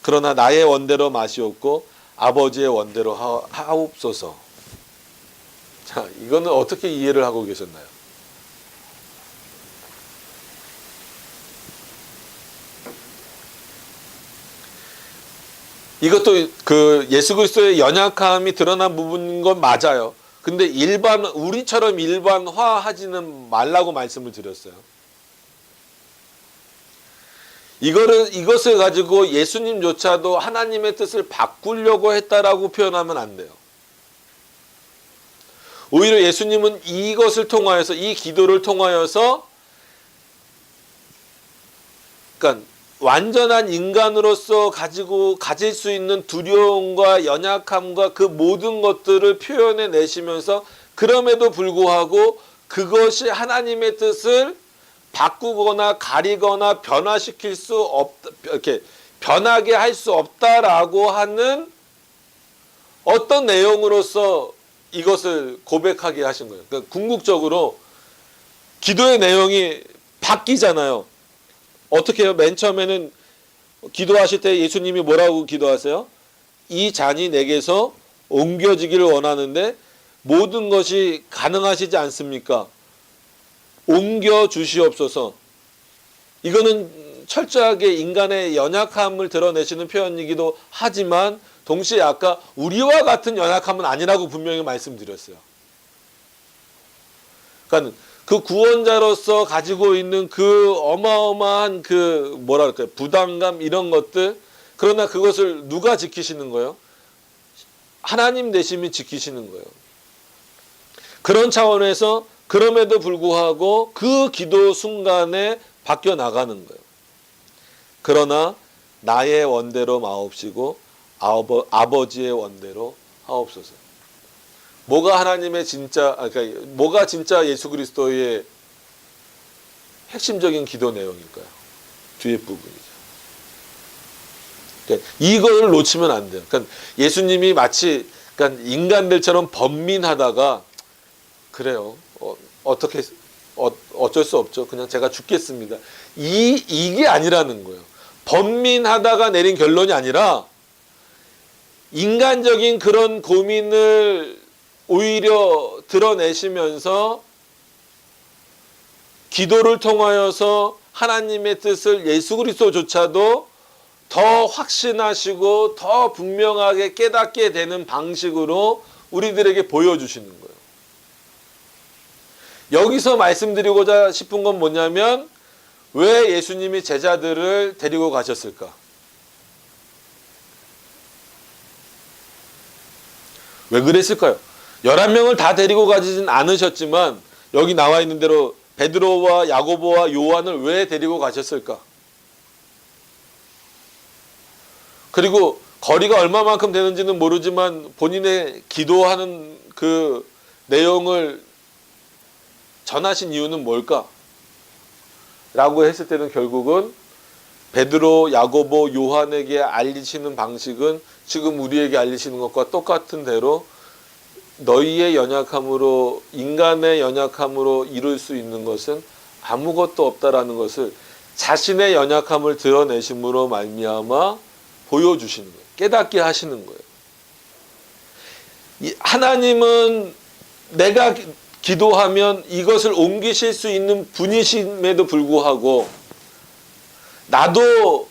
그러나 나의 원대로 마시옵고 아버지의 원대로 하옵소서. 자, 이거는 어떻게 이해를 하고 계셨나요? 이것도 그 예수 그리스도의 연약함이 드러난 부분인 건 맞아요. 근데 우리처럼 일반화하지는 말라고 말씀을 드렸어요. 이것을 가지고 예수님조차도 하나님의 뜻을 바꾸려고 했다라고 표현하면 안 돼요. 오히려 예수님은 이것을 통하여서, 이 기도를 통하여서, 그러니까 완전한 인간으로서 가질 수 있는 두려움과 연약함과 그 모든 것들을 표현해 내시면서, 그럼에도 불구하고 그것이 하나님의 뜻을 바꾸거나 가리거나 변화시킬 수 없다, 이렇게 변하게 할 수 없다라고 하는 어떤 내용으로서 이것을 고백하게 하신 거예요. 그러니까 궁극적으로 기도의 내용이 바뀌잖아요. 어떻게 해요? 맨 처음에는 기도하실 때 예수님이 뭐라고 기도하세요? 이 잔이 내게서 옮겨지기를 원하는데 모든 것이 가능하시지 않습니까? 옮겨 주시옵소서. 이거는 철저하게 인간의 연약함을 드러내시는 표현이기도 하지만 동시에 아까 우리와 같은 연약함은 아니라고 분명히 말씀드렸어요. 그러니까 그 구원자로서 가지고 있는 그 어마어마한 그 뭐랄까요, 부담감 이런 것들, 그러나 그것을 누가 지키시는 거예요? 하나님 되심이 지키시는 거예요. 그런 차원에서 그럼에도 불구하고 그 기도 순간에 바뀌어 나가는 거예요. 그러나 나의 원대로 마옵시고 아버지의 원대로 하옵소서. 뭐가 하나님의 그러니까 뭐가 진짜 예수 그리스도의 핵심적인 기도 내용일까요? 뒤에 부분이죠. 그러니까 이걸 놓치면 안 돼요. 그러니까 예수님이 마치 그러니까 인간들처럼 번민하다가 그래요. 어떻게 어쩔 수 없죠. 그냥 제가 죽겠습니다. 이게 아니라는 거예요. 번민하다가 내린 결론이 아니라 인간적인 그런 고민을 오히려 드러내시면서 기도를 통하여서 하나님의 뜻을 예수 그리스도조차도 더 확신하시고 더 분명하게 깨닫게 되는 방식으로 우리들에게 보여주시는 거예요. 여기서 말씀드리고자 싶은 건 뭐냐면 왜 예수님이 제자들을 데리고 가셨을까? 왜 그랬을까요? 11명을 다 데리고 가지진 않으셨지만 여기 나와 있는 대로 베드로와 야고보와 요한을 왜 데리고 가셨을까? 그리고 거리가 얼마만큼 되는지는 모르지만 본인의 기도하는 그 내용을 전하신 이유는 뭘까? 라고 했을 때는 결국은 베드로, 야고보, 요한에게 알리시는 방식은 지금 우리에게 알리시는 것과 똑같은 대로 너희의 연약함으로, 인간의 연약함으로 이룰 수 있는 것은 아무것도 없다라는 것을 자신의 연약함을 드러내심으로 말미암아 보여주시는 거예요. 깨닫게 하시는 거예요. 하나님은 내가 기도하면 이것을 옮기실 수 있는 분이심에도 불구하고 나도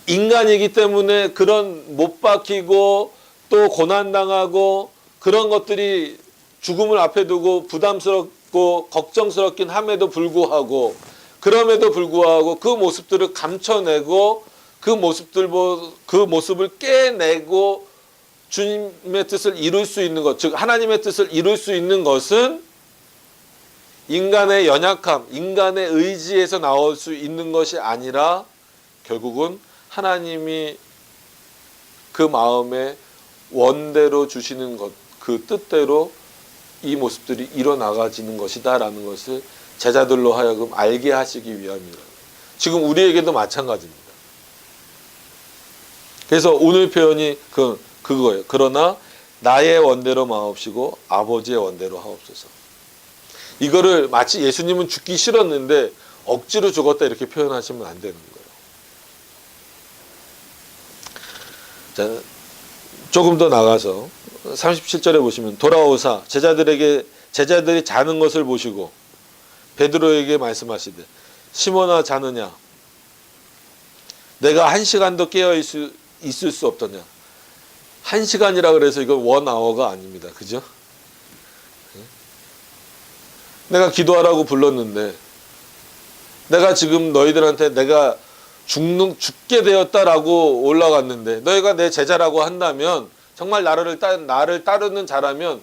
인간이기 때문에 그런 못 박히고 또 고난당하고 그런 것들이 죽음을 앞에 두고 부담스럽고 걱정스럽긴 함에도 불구하고 그럼에도 불구하고 그 모습들을 감춰내고 그 모습을 깨내고 주님의 뜻을 이룰 수 있는 것, 즉 하나님의 뜻을 이룰 수 있는 것은 인간의 연약함, 인간의 의지에서 나올 수 있는 것이 아니라 결국은 하나님이 그 마음에 원대로 주시는 것, 그 뜻대로 이 모습들이 일어나가지는 것이다 라는 것을 제자들로 하여금 알게 하시기 위함이다. 지금 우리에게도 마찬가지입니다. 그래서 오늘 표현이 그거예요. 그러나 나의 원대로 마옵시고 아버지의 원대로 하옵소서. 이거를 마치 예수님은 죽기 싫었는데 억지로 죽었다 이렇게 표현하시면 안 되는 거예요. 자, 조금 더 나가서 37절에 보시면 돌아오사 제자들이 자는 것을 보시고 베드로에게 말씀하시되 시몬아 자느냐 내가 1시간도 깨어 있을 수 없더냐. 1시간이라 그래서 이건 1hour가 아닙니다. 그죠? 내가 기도하라고 불렀는데 내가 지금 너희들한테 내가 죽게 되었다라고 올라갔는데 너희가 내 제자라고 한다면 정말 나를 따르는 자라면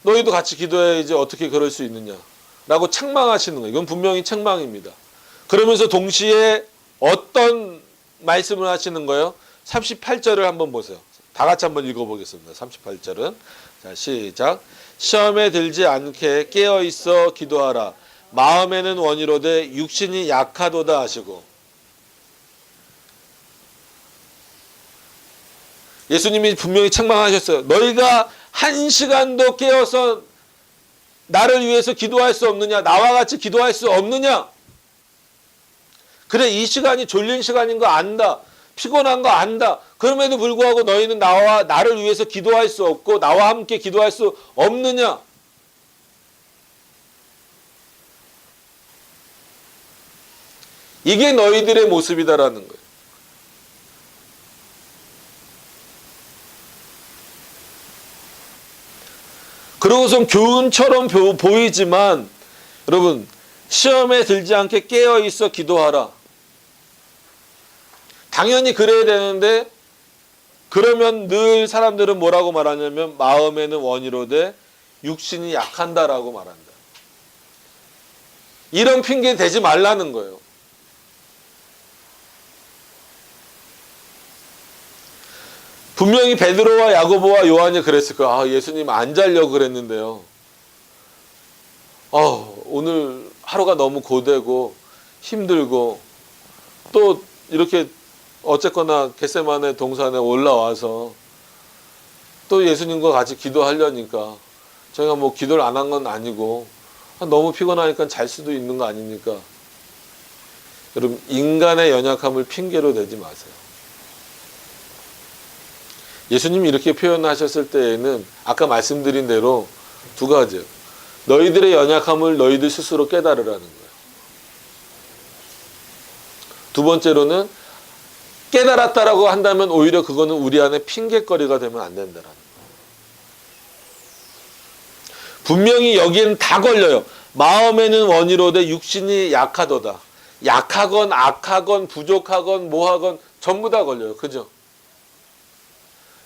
너희도 같이 기도해야지 어떻게 그럴 수 있느냐 라고 책망하시는 거예요. 이건 분명히 책망입니다. 그러면서 동시에 어떤 말씀을 하시는 거예요? 38절을 한번 보세요. 다 같이 한번 읽어보겠습니다. 38절은 자 시작. 시험에 들지 않게 깨어있어 기도하라. 마음에는 원이로되 육신이 약하도다 하시고. 예수님이 분명히 책망하셨어요. 너희가 1시간도 깨어서 나를 위해서 기도할 수 없느냐? 나와 같이 기도할 수 없느냐? 그래 이 시간이 졸린 시간인 거 안다. 피곤한 거 안다. 그럼에도 불구하고 너희는 나를 위해서 기도할 수 없고 나와 함께 기도할 수 없느냐? 이게 너희들의 모습이다라는 거예요. 그러고선 교훈처럼 보이지만 여러분 시험에 들지 않게 깨어있어 기도하라. 당연히 그래야 되는데 그러면 늘 사람들은 뭐라고 말하냐면 마음에는 원이로되 육신이 약한다라고 말한다. 이런 핑계 대지 말라는 거예요. 분명히 베드로와 야고보와 요한이 그랬을 거야. 예수님 안 자려고 그랬는데요. 오늘 하루가 너무 고되고 힘들고 또 이렇게 어쨌거나 겟세마네 동산에 올라와서 또 예수님과 같이 기도하려니까 저희가 뭐 기도를 안 한 건 아니고 너무 피곤하니까 잘 수도 있는 거 아닙니까? 여러분, 인간의 연약함을 핑계로 대지 마세요. 예수님이 이렇게 표현하셨을 때에는 아까 말씀드린 대로 두 가지예요. 너희들의 연약함을 너희들 스스로 깨달으라는 거예요. 두 번째로는 깨달았다라고 한다면 오히려 그거는 우리 안에 핑계거리가 되면 안 된다라는 거예요. 분명히 여기에는 다 걸려요. 마음에는 원이로되 육신이 약하도다. 약하건 악하건 부족하건 뭐하건 전부 다 걸려요. 그죠?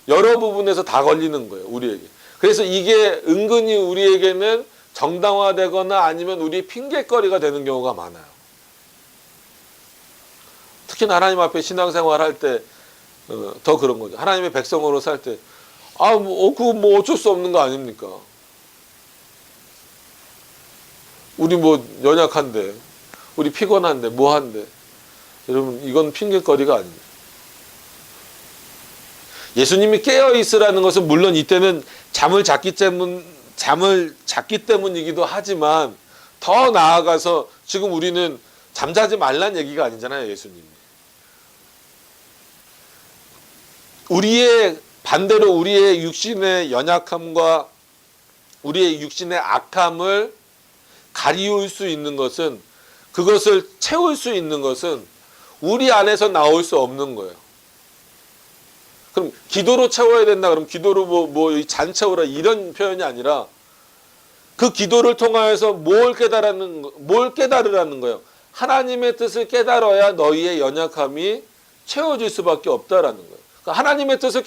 여러 부분에서 다 걸리는 거예요. 우리에게. 그래서 이게 은근히 우리에게는 정당화되거나 아니면 우리 핑계거리가 되는 경우가 많아요. 특히 하나님 앞에 신앙생활 할 때 더 그런 거죠. 하나님의 백성으로 살 때 그거 뭐 어쩔 수 없는 거 아닙니까? 우리 뭐 연약한데, 우리 피곤한데, 뭐한데. 여러분, 이건 핑계거리가 아닙니다. 예수님이 깨어 있으라는 것은 물론 이때는 잠을 잤기 때문이기도 하지만 더 나아가서 지금 우리는 잠자지 말란 얘기가 아니잖아요, 예수님이. 반대로 우리의 육신의 연약함과 우리의 육신의 악함을 가리울 수 있는 것은, 그것을 채울 수 있는 것은 우리 안에서 나올 수 없는 거예요. 그럼 기도로 채워야 된다. 그럼 기도로 잔 채우라 이런 표현이 아니라 그 기도를 통하여서 뭘 깨달으라는 거예요. 하나님의 뜻을 깨달아야 너희의 연약함이 채워질 수밖에 없다라는 거예요. 그러니까 하나님의 뜻을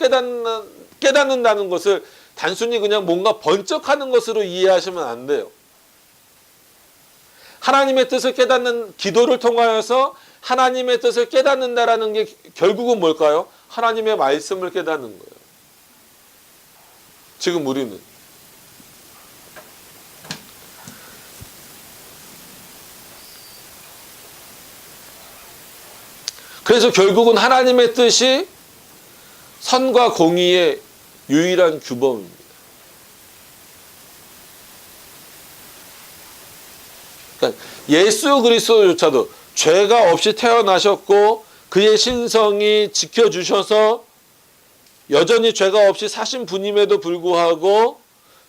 깨닫는다는 것을 단순히 그냥 뭔가 번쩍하는 것으로 이해하시면 안 돼요. 하나님의 뜻을 깨닫는 기도를 통하여서 하나님의 뜻을 깨닫는다라는 게 결국은 뭘까요? 하나님의 말씀을 깨닫는 거예요. 지금 우리는 그래서 결국은 하나님의 뜻이 선과 공의의 유일한 규범입니다. 그러니까 예수 그리스도조차도 죄가 없이 태어나셨고 그의 신성이 지켜주셔서 여전히 죄가 없이 사신 분임에도 불구하고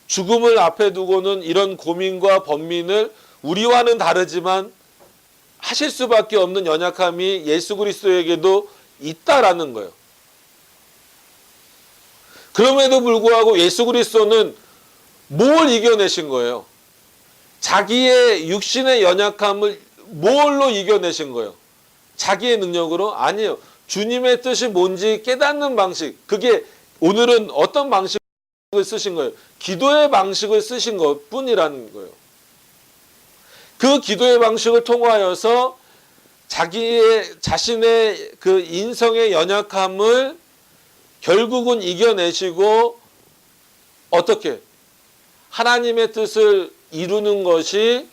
죽음을 앞에 두고는 이런 고민과 번민을 우리와는 다르지만 하실 수밖에 없는 연약함이 예수 그리스도에게도 있다라는 거예요. 그럼에도 불구하고 예수 그리스도는 뭘 이겨내신 거예요? 자기의 육신의 연약함을 뭘로 이겨내신 거예요? 자기의 능력으로? 아니에요. 주님의 뜻이 뭔지 깨닫는 방식. 그게 오늘은 어떤 방식을 쓰신 거예요? 기도의 방식을 쓰신 것 뿐이라는 거예요. 그 기도의 방식을 통하여서 자신의 그 인성의 연약함을 결국은 이겨내시고 어떻게? 하나님의 뜻을 이루는 것이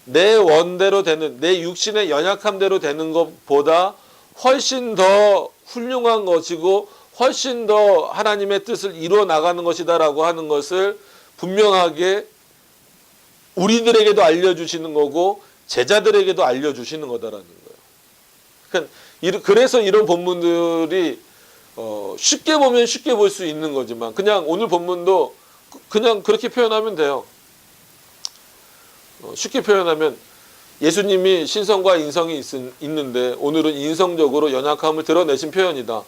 내 원대로 되는, 내 육신의 연약함대로 되는 것보다 훨씬 더 훌륭한 것이고 훨씬 더 하나님의 뜻을 이루어 나가는 것이다라고 하는 것을 분명하게 우리들에게도 알려주시는 거고 제자들에게도 알려주시는 거다라는 거예요. 그래서 이런 본문들이 쉽게 보면 쉽게 볼 수 있는 거지만 그냥 오늘 본문도 그냥 그렇게 표현하면 돼요. 쉽게 표현하면 예수님이 신성과 인성이 있는데 오늘은 인성적으로 연약함을 드러내신 표현이다.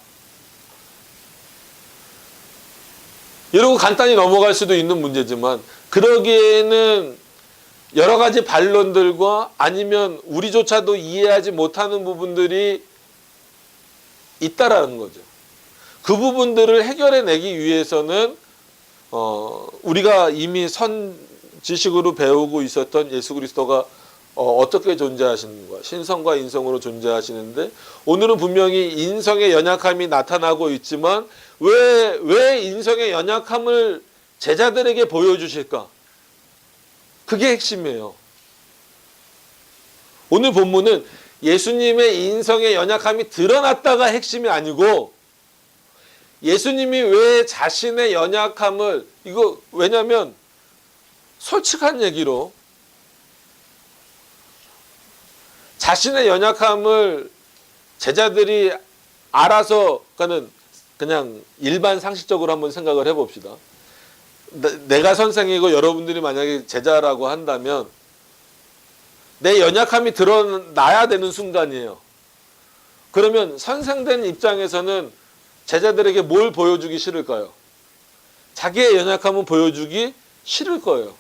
이러고 간단히 넘어갈 수도 있는 문제지만 그러기에는 여러 가지 반론들과 아니면 우리조차도 이해하지 못하는 부분들이 있다라는 거죠. 그 부분들을 해결해내기 위해서는 우리가 이미 지식으로 배우고 있었던 예수 그리스도가 어떻게 존재하시는가, 신성과 인성으로 존재하시는데 오늘은 분명히 인성의 연약함이 나타나고 있지만 왜 인성의 연약함을 제자들에게 보여주실까? 그게 핵심이에요. 오늘 본문은 예수님의 인성의 연약함이 드러났다가 핵심이 아니고 예수님이 왜 자신의 연약함을 왜냐하면 솔직한 얘기로 자신의 연약함을 제자들이 알아서 그냥 일반 상식적으로 한번 생각을 해봅시다. 내가 선생이고 여러분들이 만약에 제자라고 한다면 내 연약함이 드러나야 되는 순간이에요. 그러면 선생된 입장에서는 제자들에게 뭘 보여주기 싫을까요? 자기의 연약함은 보여주기 싫을 거예요.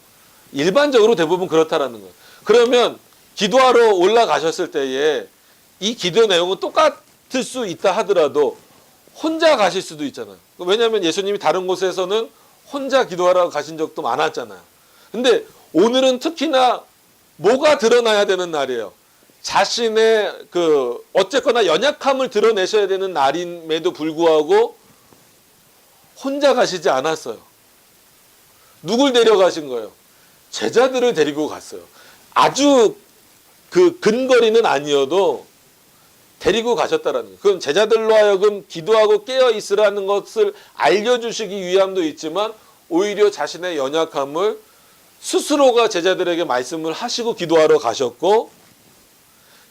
일반적으로 대부분 그렇다라는 거예요. 그러면 기도하러 올라가셨을 때에 이 기도 내용은 똑같을 수 있다 하더라도 혼자 가실 수도 있잖아요. 왜냐하면 예수님이 다른 곳에서는 혼자 기도하러 가신 적도 많았잖아요. 근데 오늘은 특히나 뭐가 드러나야 되는 날이에요. 자신의 어쨌거나 연약함을 드러내셔야 되는 날임에도 불구하고 혼자 가시지 않았어요. 누굴 데려가신 거예요? 제자들을 데리고 갔어요. 아주 근거리는 아니어도 데리고 가셨다라는 거예요. 그건 제자들로 하여금 기도하고 깨어 있으라는 것을 알려주시기 위함도 있지만 오히려 자신의 연약함을 스스로가 제자들에게 말씀을 하시고 기도하러 가셨고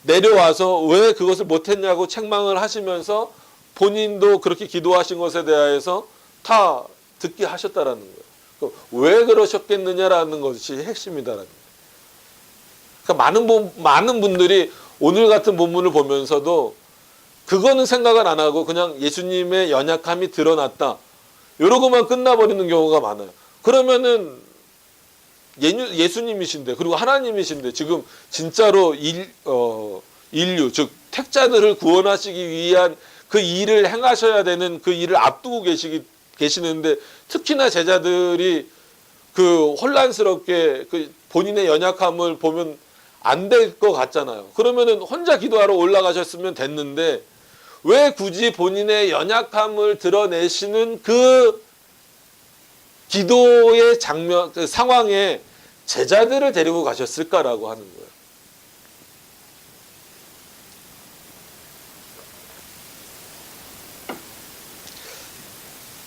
내려와서 왜 그것을 못했냐고 책망을 하시면서 본인도 그렇게 기도하신 것에 대해서 다 듣게 하셨다라는 거예요. 왜 그러셨겠느냐라는 것이 핵심이다라는 거예요. 그러니까 많은 분들이 오늘 같은 본문을 보면서도 그거는 생각을 안 하고 그냥 예수님의 연약함이 드러났다. 이러고만 끝나버리는 경우가 많아요. 그러면은 예수님이신데 그리고 하나님이신데 지금 진짜로 인류 즉 택자들을 구원하시기 위한 그 일을 행하셔야 되는 그 일을 앞두고 계시는데 특히나 제자들이 혼란스럽게 본인의 연약함을 보면 안 될 것 같잖아요. 그러면은 혼자 기도하러 올라가셨으면 됐는데 왜 굳이 본인의 연약함을 드러내시는 그 기도의 장면, 상황에 제자들을 데리고 가셨을까라고 하는 거예요.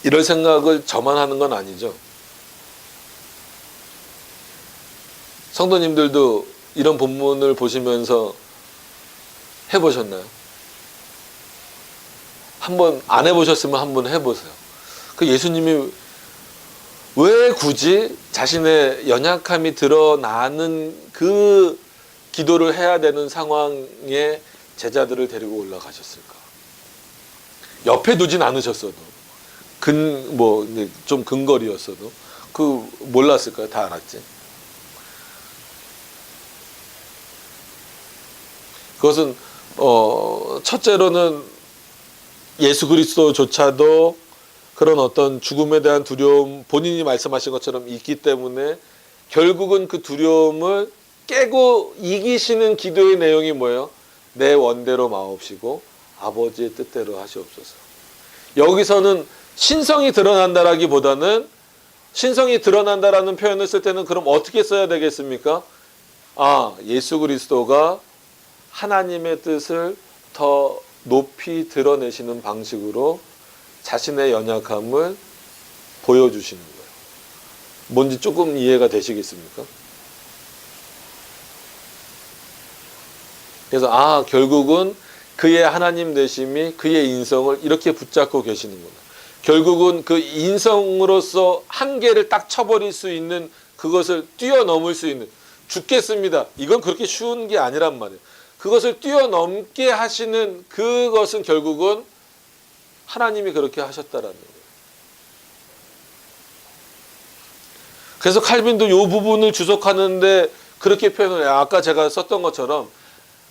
이럴 생각을 저만 하는 건 아니죠. 성도님들도 이런 본문을 보시면서 해보셨나요? 한번 안 해보셨으면 한번 해보세요. 예수님이 왜 굳이 자신의 연약함이 드러나는 그 기도를 해야 되는 상황에 제자들을 데리고 올라가셨을까? 옆에 두진 않으셨어도 좀 근거리였어도 몰랐을까요? 다 알았지. 그것은 첫째로는 예수 그리스도조차도 그런 어떤 죽음에 대한 두려움 본인이 말씀하신 것처럼 있기 때문에 결국은 그 두려움을 깨고 이기시는 기도의 내용이 뭐예요? 내 원대로 마옵시고 아버지의 뜻대로 하시옵소서. 여기서는 신성이 드러난다라기보다는 신성이 드러난다라는 표현을 쓸 때는 그럼 어떻게 써야 되겠습니까? 예수 그리스도가 하나님의 뜻을 더 높이 드러내시는 방식으로 자신의 연약함을 보여주시는 거예요. 뭔지 조금 이해가 되시겠습니까? 그래서 결국은 그의 하나님 되심이 그의 인성을 이렇게 붙잡고 계시는구나. 결국은 그 인성으로서 한계를 딱 쳐버릴 수 있는 그것을 뛰어넘을 수 있는 죽겠습니다. 이건 그렇게 쉬운 게 아니란 말이에요. 그것을 뛰어넘게 하시는 그것은 결국은 하나님이 그렇게 하셨다라는 거예요. 그래서 칼빈도 이 부분을 주석하는데 그렇게 표현을 해요. 아까 제가 썼던 것처럼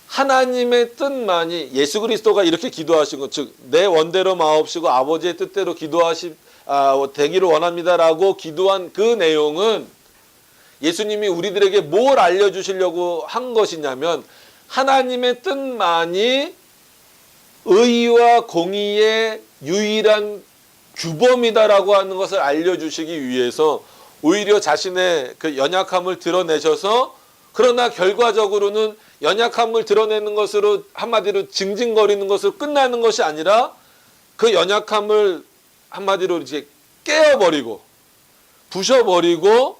하나님의 뜻만이 예수 그리스도가 이렇게 기도하신 것, 즉 내 원대로 마옵시고 아버지의 뜻대로 되기를 원합니다라고 기도한 그 내용은 예수님이 우리들에게 뭘 알려주시려고 한 것이냐면 하나님의 뜻만이 의와 공의의 유일한 규범이다라고 하는 것을 알려주시기 위해서 오히려 자신의 그 연약함을 드러내셔서 그러나 결과적으로는 연약함을 드러내는 것으로 한마디로 징징거리는 것으로 끝나는 것이 아니라 그 연약함을 한마디로 이제 깨어버리고 부셔버리고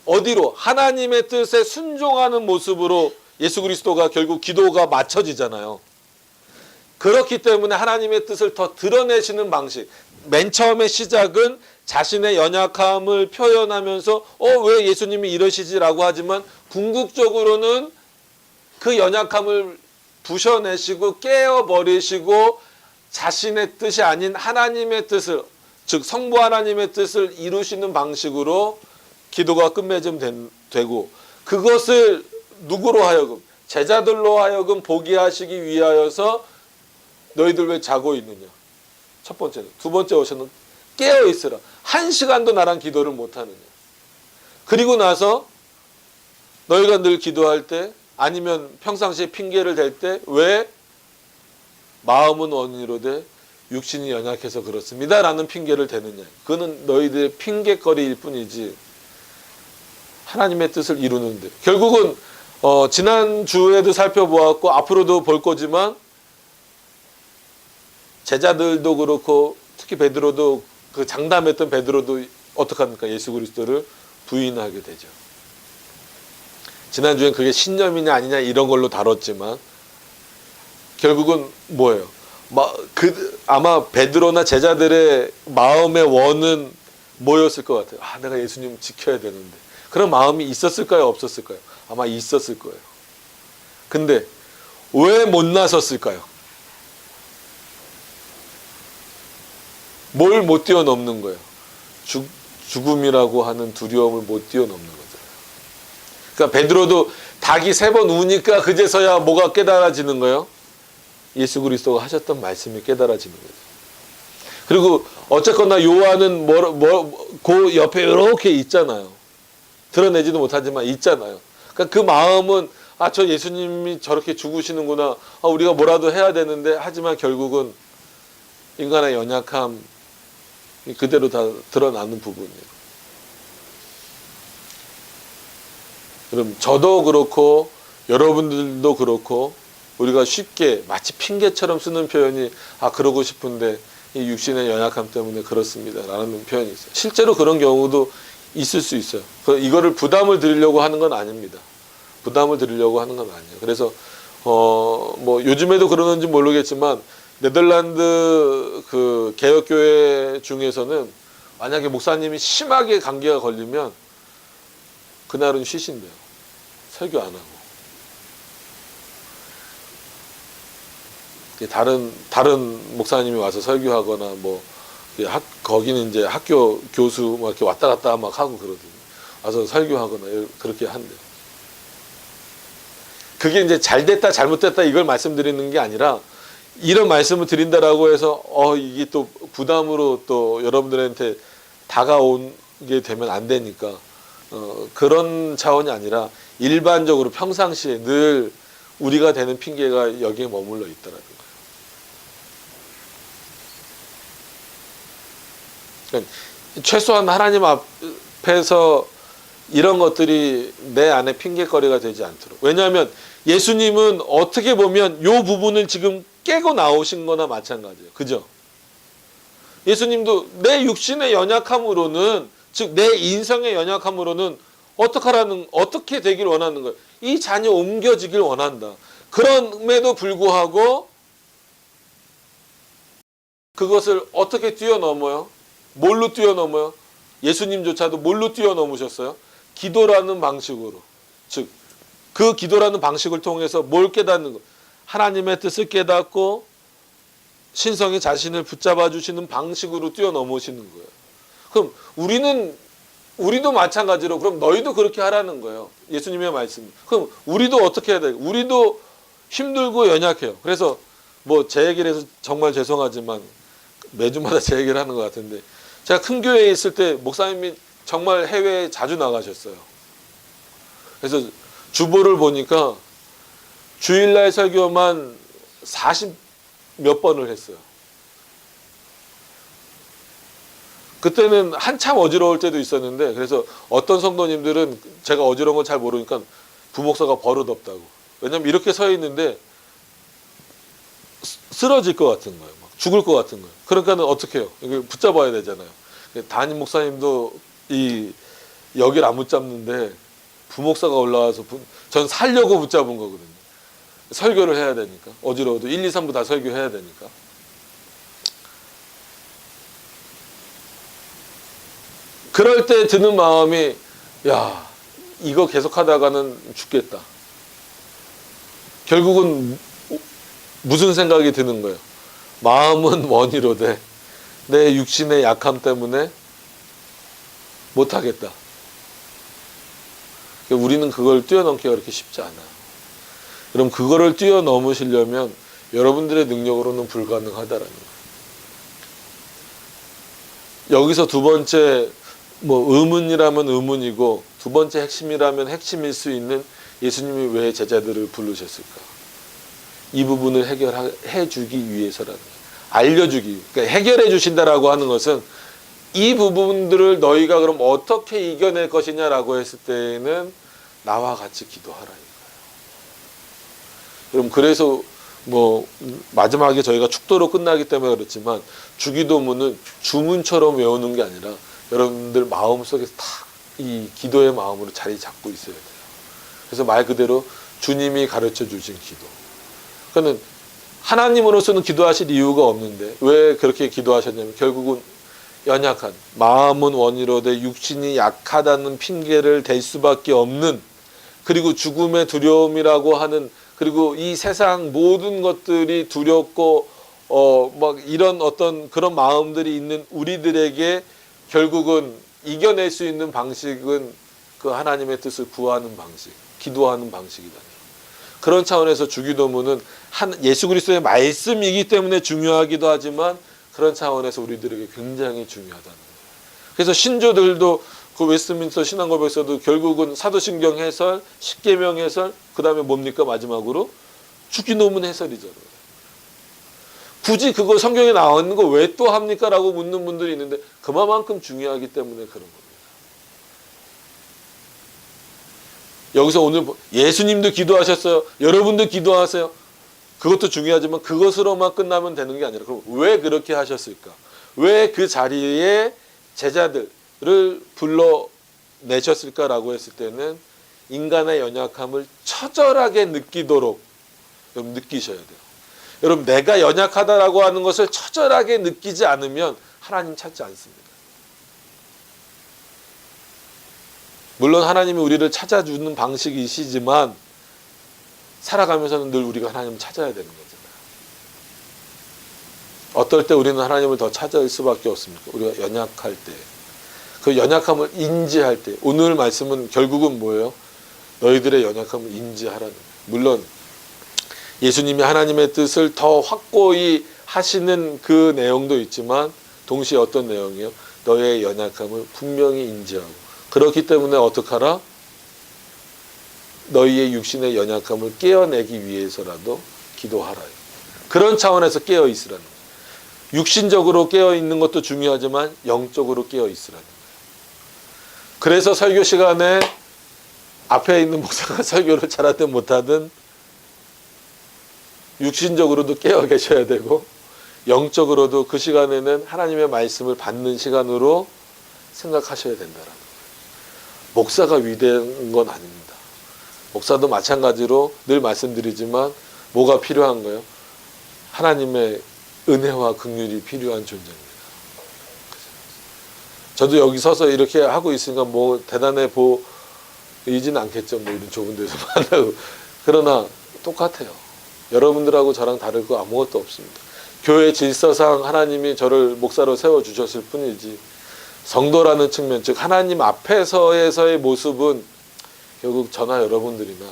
어디로? 하나님의 뜻에 순종하는 모습으로 예수 그리스도가 결국 기도가 맞춰지잖아요. 그렇기 때문에 하나님의 뜻을 더 드러내시는 방식. 맨 처음에 시작은 자신의 연약함을 표현하면서 왜 예수님이 이러시지라고 하지만 궁극적으로는 그 연약함을 부셔내시고 깨어버리시고 자신의 뜻이 아닌 하나님의 뜻을, 즉 성부 하나님의 뜻을 이루시는 방식으로 기도가 끝맺음되고, 그것을 누구로 하여금, 제자들로 하여금 보게 하시기 위하여서 너희들 왜 자고 있느냐. 첫 번째는. 두 번째 오셔는 깨어있으라. 한 시간도 나랑 기도를 못하느냐. 그리고 나서 너희가 늘 기도할 때 아니면 평상시에 핑계를 댈 때 왜 마음은 원이로되 육신이 연약해서 그렇습니다 라는 핑계를 대느냐. 그거는 너희들의 핑계거리일 뿐이지 하나님의 뜻을 이루는데, 결국은 지난주에도 살펴보았고 앞으로도 볼 거지만 제자들도 그렇고 특히 베드로도, 그 장담했던 베드로도 어떡합니까? 예수 그리스도를 부인하게 되죠. 지난주엔 그게 신념이냐 아니냐 이런 걸로 다뤘지만 결국은 뭐예요? 아마 베드로나 제자들의 마음의 원은 뭐였을 것 같아요? 내가 예수님 지켜야 되는데. 그런 마음이 있었을까요? 없었을까요? 아마 있었을 거예요. 근데 왜 못 나섰을까요? 뭘 못 뛰어넘는 거예요? 죽음이라고 하는 두려움을 못 뛰어넘는 거죠. 그러니까 베드로도 닭이 3번 우니까 그제서야 뭐가 깨달아지는 거예요? 예수 그리스도가 하셨던 말씀이 깨달아지는 거죠. 그리고 어쨌거나 요한은 그 옆에 이렇게 있잖아요. 드러내지도 못하지만 있잖아요. 그러니까 그 마음은 저 예수님이 저렇게 죽으시는구나. 우리가 뭐라도 해야 되는데, 하지만 결국은 인간의 연약함 그대로 다 드러나는 부분이에요. 그럼 저도 그렇고 여러분들도 그렇고 우리가 쉽게 마치 핑계처럼 쓰는 표현이 그러고 싶은데 이 육신의 연약함 때문에 그렇습니다 라는 표현이 있어요. 실제로 그런 경우도 있을 수 있어요. 이거를 부담을 드리려고 하는 건 아닙니다. 부담을 드리려고 하는 건 아니에요. 그래서 뭐 요즘에도 그러는지 모르겠지만 네덜란드 그 개혁교회 중에서는 만약에 목사님이 심하게 감기가 걸리면 그날은 쉬신대요. 설교 안 하고. 다른 목사님이 와서 설교하거나 거기는 이제 학교 교수 이렇게 왔다 갔다 막 하고 그러거든요. 와서 설교하거나 그렇게 한대요. 그게 이제 잘됐다 잘못됐다 이걸 말씀드리는 게 아니라, 이런 말씀을 드린다라고 해서 이게 또 부담으로 또 여러분들한테 다가오게 되면 안 되니까 그런 차원이 아니라 일반적으로 평상시에 늘 우리가 되는 핑계가 여기에 머물러 있더라는 거예요. 그러니까 최소한 하나님 앞에서 이런 것들이 내 안에 핑계거리가 되지 않도록. 왜냐하면 예수님은 어떻게 보면 이 부분을 지금 깨고 나오신 거나 마찬가지예요. 그죠? 예수님도 내 육신의 연약함으로는, 즉 내 인성의 연약함으로는 어떻게 되길 원하는 거예요? 이 자녀 옮겨지길 원한다. 그럼에도 불구하고 그것을 어떻게 뛰어넘어요? 뭘로 뛰어넘어요? 예수님조차도 뭘로 뛰어넘으셨어요? 기도라는 방식으로. 즉 그 기도라는 방식을 통해서 뭘 깨닫는 거예요? 하나님의 뜻을 깨닫고 신성이 자신을 붙잡아 주시는 방식으로 뛰어넘으시는 거예요. 그럼 우리도 마찬가지로 그럼 너희도 그렇게 하라는 거예요. 예수님의 말씀. 그럼 우리도 어떻게 해야 돼요? 우리도 힘들고 연약해요. 그래서 제 얘기를 해서 정말 죄송하지만 매주마다 제 얘기를 하는 것 같은데, 제가 큰 교회에 있을 때 목사님이 정말 해외에 자주 나가셨어요. 그래서 주보를 보니까 주일날 설교만 40 몇 번을 했어요. 그때는 한참 어지러울 때도 있었는데, 그래서 어떤 성도님들은 제가 어지러운 걸 잘 모르니까 부목사가 버릇없다고. 왜냐면 이렇게 서 있는데 쓰러질 것 같은 거예요. 막 죽을 것 같은 거예요. 그러니까는 어떻게 해요? 이걸 붙잡아야 되잖아요. 담임 목사님도 이 여기를 안 붙잡는데 부목사가 올라와서 전 살려고 붙잡은 거거든요. 설교를 해야 되니까. 어지러워도 1, 2, 3부 다 설교해야 되니까. 그럴 때 드는 마음이 야, 이거 계속하다가는 죽겠다. 결국은 무슨 생각이 드는 거예요? 마음은 원이로되 내 육신의 약함 때문에 못하겠다. 우리는 그걸 뛰어넘기가 그렇게 쉽지 않아요. 그럼 그거를 뛰어넘으시려면 여러분들의 능력으로는 불가능하다라는 거예요. 여기서 두 번째 의문이라면 의문이고 두 번째 핵심이라면 핵심일 수 있는 예수님이 왜 제자들을 부르셨을까? 이 부분을 해결해 주기 위해서라는 거예요. 알려주기. 그러니까 해결해 주신다라고 하는 것은 이 부분들을 너희가 그럼 어떻게 이겨낼 것이냐라고 했을 때에는 나와 같이 기도하라. 그럼 그래서 마지막에 저희가 축도로 끝나기 때문에 그렇지만 주기도문은 주문처럼 외우는 게 아니라 여러분들 마음속에서 딱 이 기도의 마음으로 자리 잡고 있어야 돼요. 그래서 말 그대로 주님이 가르쳐 주신 기도. 그러니까 하나님으로서는 기도하실 이유가 없는데 왜 그렇게 기도하셨냐면 결국은 연약한 마음은 원이로되 육신이 약하다는 핑계를 댈 수밖에 없는 그리고 죽음의 두려움이라고 하는 그리고 이 세상 모든 것들이 두렵고 이런 어떤 그런 마음들이 있는 우리들에게 결국은 이겨낼 수 있는 방식은 그 하나님의 뜻을 구하는 방식, 기도하는 방식이다. 그런 차원에서 주기도문은 예수 그리스도의 말씀이기 때문에 중요하기도 하지만 그런 차원에서 우리들에게 굉장히 중요하다는 거예요. 그래서 신조들도 그 웨스트민스터 신앙고백서도 결국은 사도신경 해설, 십계명 해설, 그 다음에 뭡니까 마지막으로 주기도문 해설이잖아요. 굳이 그거 성경에 나와 있는 거 왜 또 합니까? 라고 묻는 분들이 있는데 그만큼 중요하기 때문에 그런 겁니다. 여기서 오늘 예수님도 기도하셨어요. 여러분도 기도하세요. 그것도 중요하지만 그것으로만 끝나면 되는 게 아니라 그럼 왜 그렇게 하셨을까? 왜 그 자리에 제자들을 불러내셨을까라고 했을 때는 인간의 연약함을 처절하게 느끼도록 여러분 느끼셔야 돼요. 여러분 내가 연약하다라고 하는 것을 처절하게 느끼지 않으면 하나님 찾지 않습니다. 물론 하나님이 우리를 찾아주는 방식이시지만 살아가면서는 늘 우리가 하나님을 찾아야 되는 거잖아요. 어떨 때 우리는 하나님을 더 찾을 수밖에 없습니까? 우리가 연약할 때. 그 연약함을 인지할 때. 오늘 말씀은 결국은 뭐예요? 너희들의 연약함을 인지하라는 거예요. 물론 예수님이 하나님의 뜻을 더 확고히 하시는 그 내용도 있지만 동시에 어떤 내용이에요? 너의 연약함을 분명히 인지하고 그렇기 때문에 어떡하라? 너희의 육신의 연약함을 깨어내기 위해서라도 기도하라. 그런 차원에서 깨어 있으라는 거예요. 육신적으로 깨어 있는 것도 중요하지만 영적으로 깨어 있으라는 거예요. 그래서 설교 시간에 앞에 있는 목사가 설교를 잘하든 못하든 육신적으로도 깨어 계셔야 되고 영적으로도 그 시간에는 하나님의 말씀을 받는 시간으로 생각하셔야 된다라는 거예요. 목사가 위대한 건 아닙니다. 목사도 마찬가지로 늘 말씀드리지만 뭐가 필요한 거예요? 하나님의 은혜와 긍휼이 필요한 존재입니다. 저도 여기 서서 이렇게 하고 있으니까 뭐 대단해 보이진 않겠죠. 뭐 이런 좁은 데서 만나고. 그러나 똑같아요. 여러분들하고 저랑 다를 거 아무것도 없습니다. 교회 질서상 하나님이 저를 목사로 세워주셨을 뿐이지 성도라는 측면, 즉 하나님 앞에서의 모습은 결국 저나 여러분들이나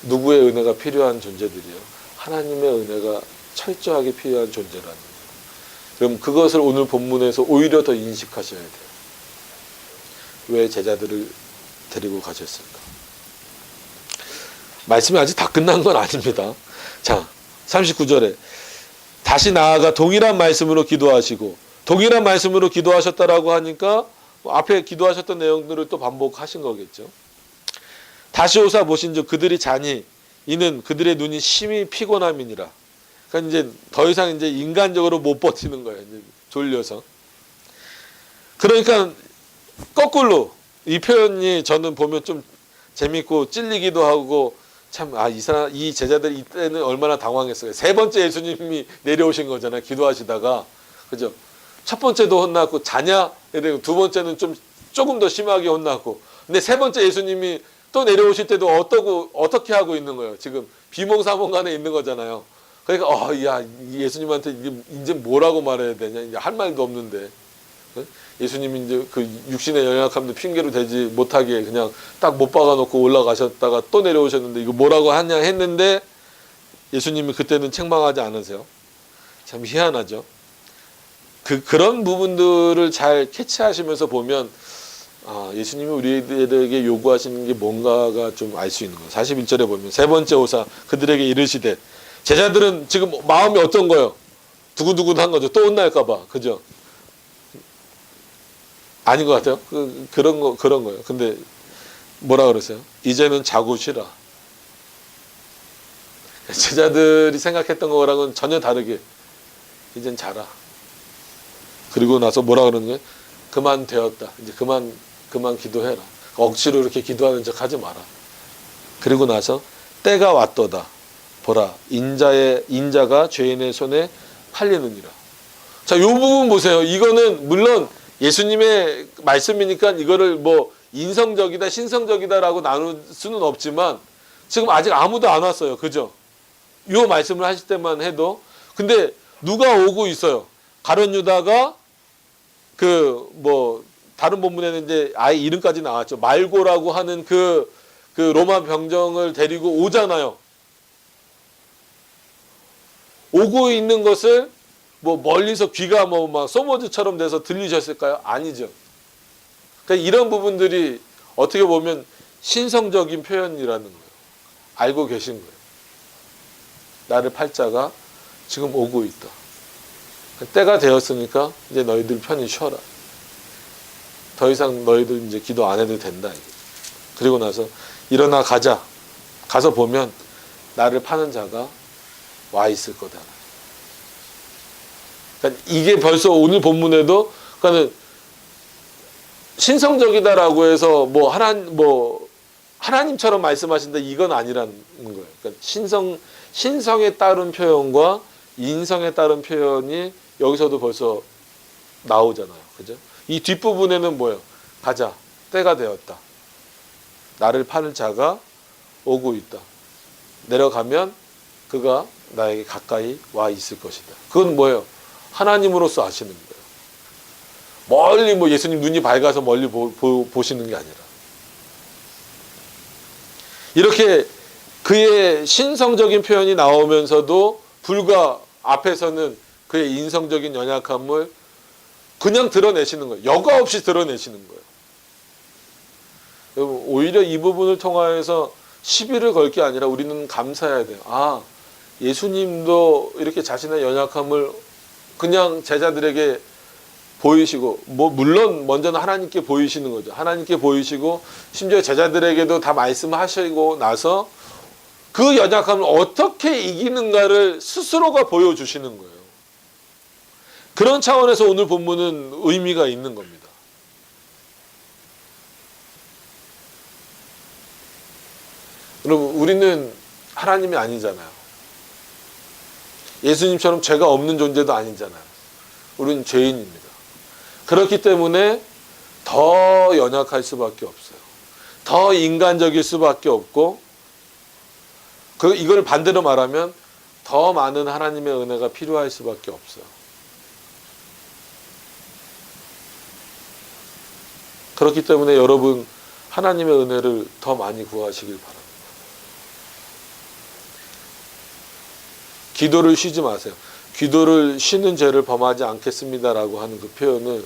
누구의 은혜가 필요한 존재들이요. 하나님의 은혜가 철저하게 필요한 존재라는 거예요. 그럼 그것을 오늘 본문에서 오히려 더 인식하셔야 돼요. 왜 제자들을 데리고 가셨을까? 말씀이 아직 다 끝난 건 아닙니다. 자, 39절에 다시 나아가 동일한 말씀으로 기도하시고 동일한 말씀으로 기도하셨다라고 하니까 앞에 기도하셨던 내용들을 또 반복하신 거겠죠. 다시 오사 보신즉 그들이 자니 이는 그들의 눈이 심히 피곤함이니라. 그러니까 이제 더 이상 이제 인간적으로 못 버티는 거예요. 이제 졸려서. 그러니까 거꾸로 이 표현이 저는 보면 좀 재밌고 찔리기도 하고 참, 이 제자들 이때는 얼마나 당황했어요. 세 번째 예수님이 내려오신 거잖아요. 기도하시다가. 그죠? 첫 번째도 혼났고, 자냐? 두 번째는 조금 더 심하게 혼났고. 근데 세 번째 예수님이 또 내려오실 때도 어떻게 하고 있는 거예요? 지금 비몽사몽간에 있는 거잖아요. 그러니까, 야, 예수님한테 이제 뭐라고 말해야 되냐? 이제 할 말도 없는데. 예수님이 이제 그 육신의 연약함도 핑계로 되지 못하게 그냥 딱 못 박아놓고 올라가셨다가 또 내려오셨는데 이거 뭐라고 하냐 했는데 예수님이 그때는 책망하지 않으세요. 참 희한하죠. 그런 부분들을 잘 캐치하시면서 보면 예수님이 우리들에게 요구하시는 게 뭔가가 좀 알 수 있는 거예요. 41절에 보면 세 번째 오사 그들에게 이르시되 제자들은 지금 마음이 어떤 거예요? 두근두근한 거죠. 또 혼날까 봐. 그죠? 아닌 것 같아요. 그런 거예요. 근데 뭐라 그러세요? 이제는 자고 쉬라. 제자들이 생각했던 거랑은 전혀 다르게 이젠 자라. 그리고 나서 뭐라 그러는 거예요? 그만 되었다. 이제 그만 기도해라. 억지로 이렇게 기도하는 척 하지 마라. 그리고 나서 때가 왔도다. 보라, 인자가 죄인의 손에 팔리느니라. 자, 요 부분 보세요. 이거는 물론 예수님의 말씀이니까 이거를 뭐 인성적이다, 신성적이다라고 나눌 수는 없지만 지금 아직 아무도 안 왔어요. 그죠? 이 말씀을 하실 때만 해도. 근데 누가 오고 있어요? 가룟 유다가 다른 본문에는 이제 아예 이름까지 나왔죠. 말고라고 하는 그 로마 병정을 데리고 오잖아요. 오고 있는 것을 멀리서 귀가 막 소머즈처럼 돼서 들리셨을까요? 아니죠. 그러니까 이런 부분들이 어떻게 보면 신성적인 표현이라는 거예요. 알고 계신 거예요. 나를 팔 자가 지금 오고 있다. 때가 되었으니까 이제 너희들 편히 쉬어라. 더 이상 너희들 이제 기도 안 해도 된다. 그리고 나서 일어나 가자. 가서 보면 나를 파는 자가 와 있을 거다. 그러니까 이게 벌써 오늘 본문에도 그러니까 신성적이다라고 해서 하나님처럼 말씀하신다 이건 아니라는 거예요. 그러니까 신성에 따른 표현과 인성에 따른 표현이 여기서도 벌써 나오잖아요. 그죠? 이 뒷부분에는 뭐예요? 가자. 때가 되었다. 나를 파는 자가 오고 있다. 내려가면 그가 나에게 가까이 와 있을 것이다. 그건 뭐예요? 하나님으로서 아시는 거예요. 멀리 예수님 눈이 밝아서 멀리 보시는 게 아니라. 이렇게 그의 신성적인 표현이 나오면서도 불과 앞에서는 그의 인성적인 연약함을 그냥 드러내시는 거예요. 여과 없이 드러내시는 거예요. 여러분, 오히려 이 부분을 통하여서 시비를 걸 게 아니라 우리는 감사해야 돼요. 예수님도 이렇게 자신의 연약함을 그냥 제자들에게 보이시고, 물론 먼저는 하나님께 보이시는 거죠. 하나님께 보이시고, 심지어 제자들에게도 다 말씀하시고 나서 그 연약함을 어떻게 이기는가를 스스로가 보여주시는 거예요. 그런 차원에서 오늘 본문은 의미가 있는 겁니다. 여러분, 우리는 하나님이 아니잖아요. 예수님처럼 죄가 없는 존재도 아니잖아요. 우리는 죄인입니다. 그렇기 때문에 더 연약할 수밖에 없어요. 더 인간적일 수밖에 없고, 이걸 반대로 말하면 더 많은 하나님의 은혜가 필요할 수밖에 없어요. 그렇기 때문에 여러분, 하나님의 은혜를 더 많이 구하시길 바랍니다. 기도를 쉬지 마세요. 기도를 쉬는 죄를 범하지 않겠습니다라고 하는 그 표현을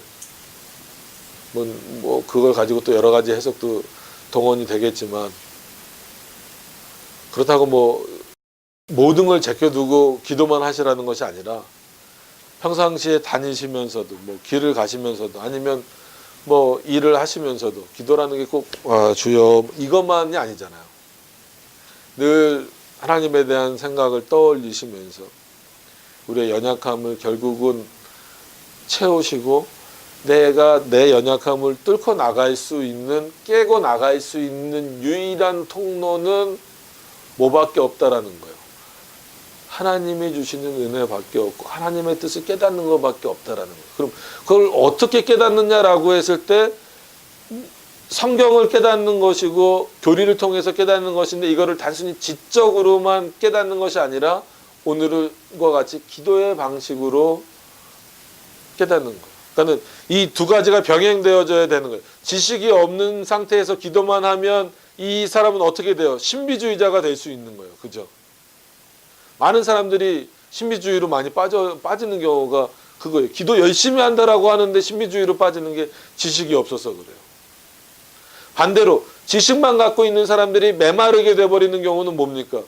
그걸 가지고 또 여러 가지 해석도 동원이 되겠지만, 그렇다고 모든 걸 제껴두고 기도만 하시라는 것이 아니라 평상시에 다니시면서도 길을 가시면서도 아니면 뭐 일을 하시면서도 기도라는 게 꼭 주여 이것만이 아니잖아요. 늘 하나님에 대한 생각을 떠올리시면서 우리의 연약함을 결국은 채우시고 내가 내 연약함을 뚫고 나갈 수 있는, 깨고 나갈 수 있는 유일한 통로는 뭐밖에 없다라는 거예요. 하나님이 주시는 은혜밖에 없고 하나님의 뜻을 깨닫는 것밖에 없다라는 거예요. 그럼 그걸 어떻게 깨닫느냐라고 했을 때 성경을 깨닫는 것이고 교리를 통해서 깨닫는 것인데, 이거를 단순히 지적으로만 깨닫는 것이 아니라 오늘과 같이 기도의 방식으로 깨닫는 거예요. 그러니까 이 두 가지가 병행되어져야 되는 거예요. 지식이 없는 상태에서 기도만 하면 이 사람은 어떻게 돼요? 신비주의자가 될 수 있는 거예요. 그죠? 많은 사람들이 신비주의로 많이 빠지는 경우가 그거예요. 기도 열심히 한다라고 하는데 신비주의로 빠지는 게 지식이 없어서 그래요. 반대로 지식만 갖고 있는 사람들이 메마르게 돼버리는 경우는 뭡니까?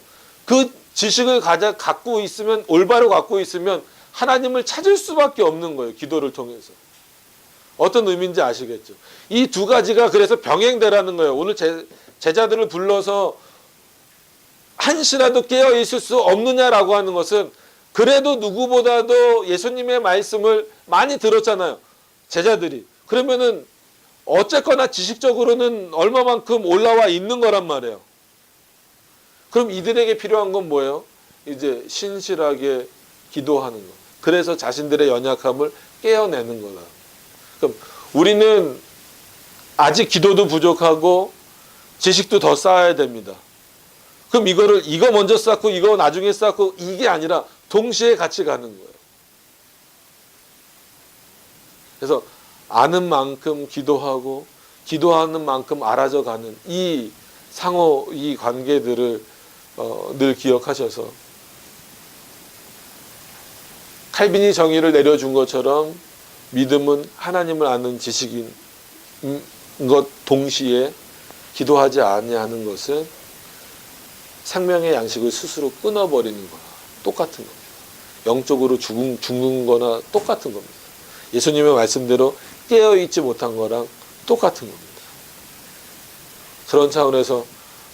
그 지식을 갖고 있으면, 올바로 갖고 있으면 하나님을 찾을 수밖에 없는 거예요. 기도를 통해서. 어떤 의미인지 아시겠죠? 이 두 가지가 그래서 병행되라는 거예요. 오늘 제자들을 불러서 한시라도 깨어 있을 수 없느냐라고 하는 것은, 그래도 누구보다도 예수님의 말씀을 많이 들었잖아요. 제자들이. 그러면은 어쨌거나 지식적으로는 얼마만큼 올라와 있는 거란 말이에요. 그럼 이들에게 필요한 건 뭐예요? 이제 신실하게 기도하는 거. 그래서 자신들의 연약함을 깨어내는 거다. 그럼 우리는 아직 기도도 부족하고 지식도 더 쌓아야 됩니다. 그럼 이거 먼저 쌓고 이거 나중에 쌓고 이게 아니라 동시에 같이 가는 거예요. 그래서 아는 만큼 기도하고 기도하는 만큼 알아져 가는 이 상호 이 관계들을 늘 기억하셔서, 칼빈이 정의를 내려준 것처럼 믿음은 하나님을 아는 지식인 것 동시에 기도하지 아니하는 것은 생명의 양식을 스스로 끊어버리는 거나 똑같은 겁니다. 영적으로 죽는 거나 똑같은 겁니다. 예수님의 말씀대로 깨어있지 못한 거랑 똑같은 겁니다. 그런 차원에서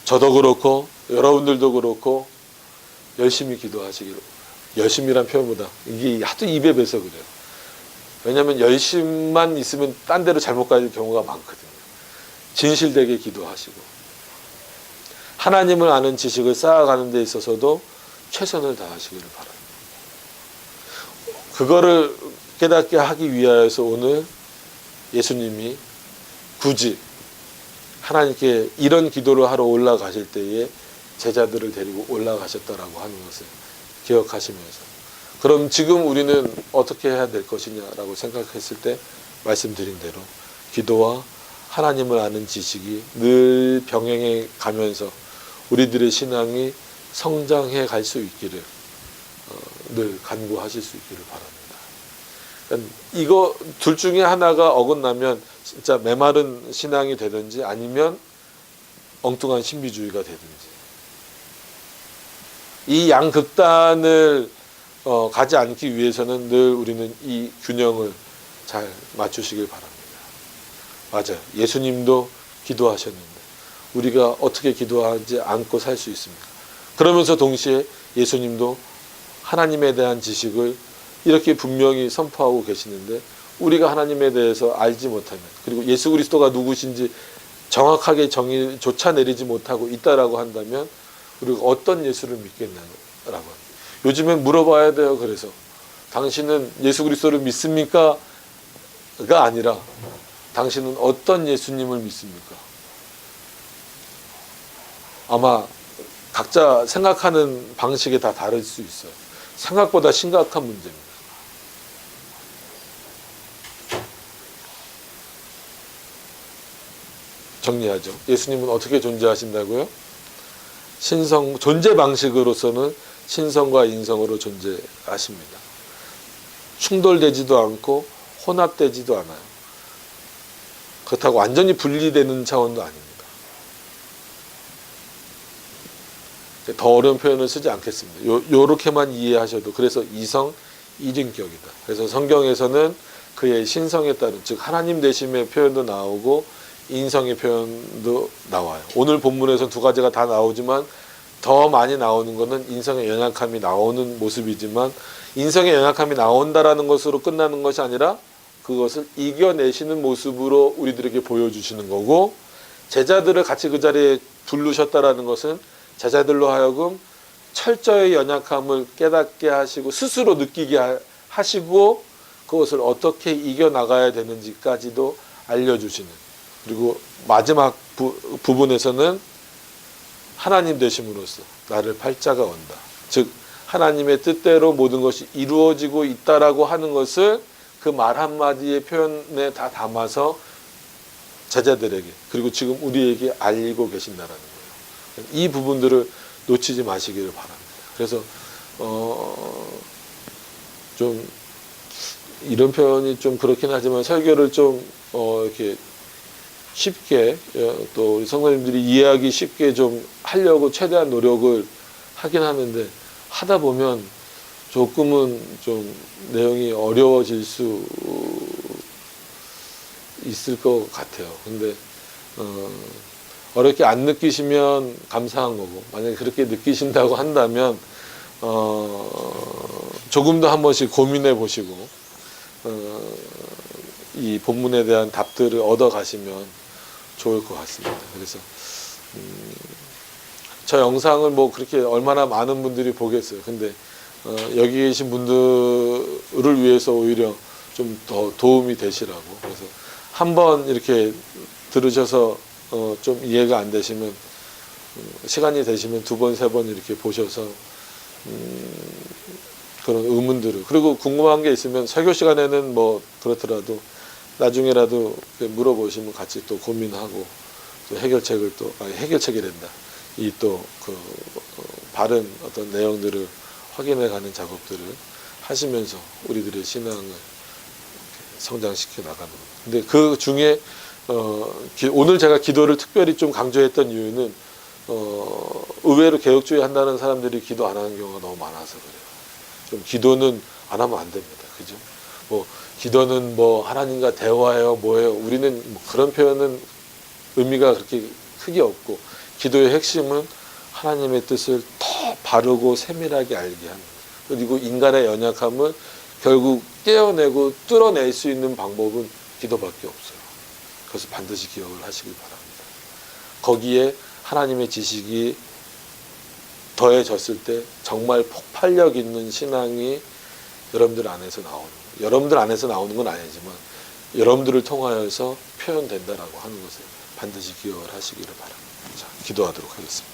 저도 그렇고 여러분들도 그렇고 열심히 기도하시기로. 열심히란 표현보다 이게 하도 입에 배서 그래요. 왜냐하면 열심만 있으면 딴 데로 잘못 갈 경우가 많거든요. 진실되게 기도하시고 하나님을 아는 지식을 쌓아가는 데 있어서도 최선을 다하시기를 바랍니다. 그거를 깨닫게 하기 위하여서 오늘 예수님이 굳이 하나님께 이런 기도를 하러 올라가실 때에 제자들을 데리고 올라가셨다라고 하는 것을 기억하시면서, 그럼 지금 우리는 어떻게 해야 될 것이냐라고 생각했을 때 말씀드린 대로 기도와 하나님을 아는 지식이 늘 병행해 가면서 우리들의 신앙이 성장해 갈 수 있기를 늘 간구하실 수 있기를 바랍니다. 그러니까 이거 둘 중에 하나가 어긋나면 진짜 메마른 신앙이 되든지 아니면 엉뚱한 신비주의가 되든지, 이 양극단을 가지 않기 위해서는 늘 우리는 이 균형을 잘 맞추시길 바랍니다. 맞아요. 예수님도 기도하셨는데 우리가 어떻게 기도하지 않고 살 수 있습니까? 그러면서 동시에 예수님도 하나님에 대한 지식을 이렇게 분명히 선포하고 계시는데, 우리가 하나님에 대해서 알지 못하면, 그리고 예수 그리스도가 누구신지 정확하게 정의조차 내리지 못하고 있다라고 한다면 우리가 어떤 예수를 믿겠냐라고 합니다. 요즘엔 물어봐야 돼요. 그래서 당신은 예수 그리스도를 믿습니까? 가 아니라 당신은 어떤 예수님을 믿습니까? 아마 각자 생각하는 방식이 다 다를 수 있어요. 생각보다 심각한 문제입니다. 정리하죠. 예수님은 어떻게 존재하신다고요? 존재 방식으로서는 신성과 인성으로 존재하십니다. 충돌되지도 않고 혼합되지도 않아요. 그렇다고 완전히 분리되는 차원도 아닙니다. 더 어려운 표현을 쓰지 않겠습니다. 요렇게만 이해하셔도, 그래서 이성 일인격이다. 그래서 성경에서는 그의 신성에 따른, 즉 하나님 되심의 표현도 나오고 인성의 표현도 나와요. 오늘 본문에서 두 가지가 다 나오지만 더 많이 나오는 것은 인성의 연약함이 나오는 모습이지만, 인성의 연약함이 나온다라는 것으로 끝나는 것이 아니라 그것을 이겨내시는 모습으로 우리들에게 보여주시는 거고, 제자들을 같이 그 자리에 부르셨다라는 것은 제자들로 하여금 철저히 연약함을 깨닫게 하시고 스스로 느끼게 하시고 그것을 어떻게 이겨나가야 되는지까지도 알려주시는, 그리고 마지막 부분에서는 하나님 되심으로써 나를 팔자가 온다, 즉 하나님의 뜻대로 모든 것이 이루어지고 있다라고 하는 것을 그 말 한마디의 표현에 다 담아서 제자들에게, 그리고 지금 우리에게 알리고 계신다라는 거예요. 이 부분들을 놓치지 마시기를 바랍니다. 그래서 좀 이런 표현이 좀 그렇긴 하지만 설교를 좀 이렇게 쉽게, 또 우리 성도님들이 이해하기 쉽게 좀 하려고 최대한 노력을 하긴 하는데, 하다 보면 조금은 좀 내용이 어려워질 수 있을 것 같아요. 근데 어렵게 안 느끼시면 감사한 거고, 만약에 그렇게 느끼신다고 한다면 조금 더 한 번씩 고민해 보시고 이 본문에 대한 답들을 얻어 가시면 좋을 것 같습니다. 그래서 저 영상을 뭐 그렇게 얼마나 많은 분들이 보겠어요. 근데 여기 계신 분들을 위해서 오히려 좀 더 도움이 되시라고, 그래서 한번 이렇게 들으셔서 좀 이해가 안 되시면 시간이 되시면 두 번, 세 번 이렇게 보셔서 그런 의문들을, 그리고 궁금한 게 있으면 설교 시간에는 뭐 그렇더라도 나중에라도 물어보시면 같이 또 고민하고 또 해결책을 또 해결책이란다, 이 또 그 바른 어떤 내용들을 확인해가는 작업들을 하시면서 우리들의 신앙을 성장시켜 나가는 겁니다. 근데 그 중에 오늘 제가 기도를 특별히 좀 강조했던 이유는 의외로 개혁주의 한다는 사람들이 기도 안 하는 경우가 너무 많아서 그래요. 좀 기도는 안 하면 안 됩니다. 그죠? 뭐 기도는 뭐 하나님과 대화해요, 뭐해요. 우리는 뭐 그런 표현은 의미가 그렇게 크게 없고, 기도의 핵심은 하나님의 뜻을 더 바르고 세밀하게 알게 하는, 그리고 인간의 연약함을 결국 깨어내고 뚫어낼 수 있는 방법은 기도밖에 없어요. 그래서 반드시 기억을 하시길 바랍니다. 거기에 하나님의 지식이 더해졌을 때 정말 폭발력 있는 신앙이 여러분들 안에서 나오는 건 아니지만 여러분들을 통하여서 표현된다라고 하는 것을 반드시 기억을 하시기를 바랍니다. 자, 기도하도록 하겠습니다.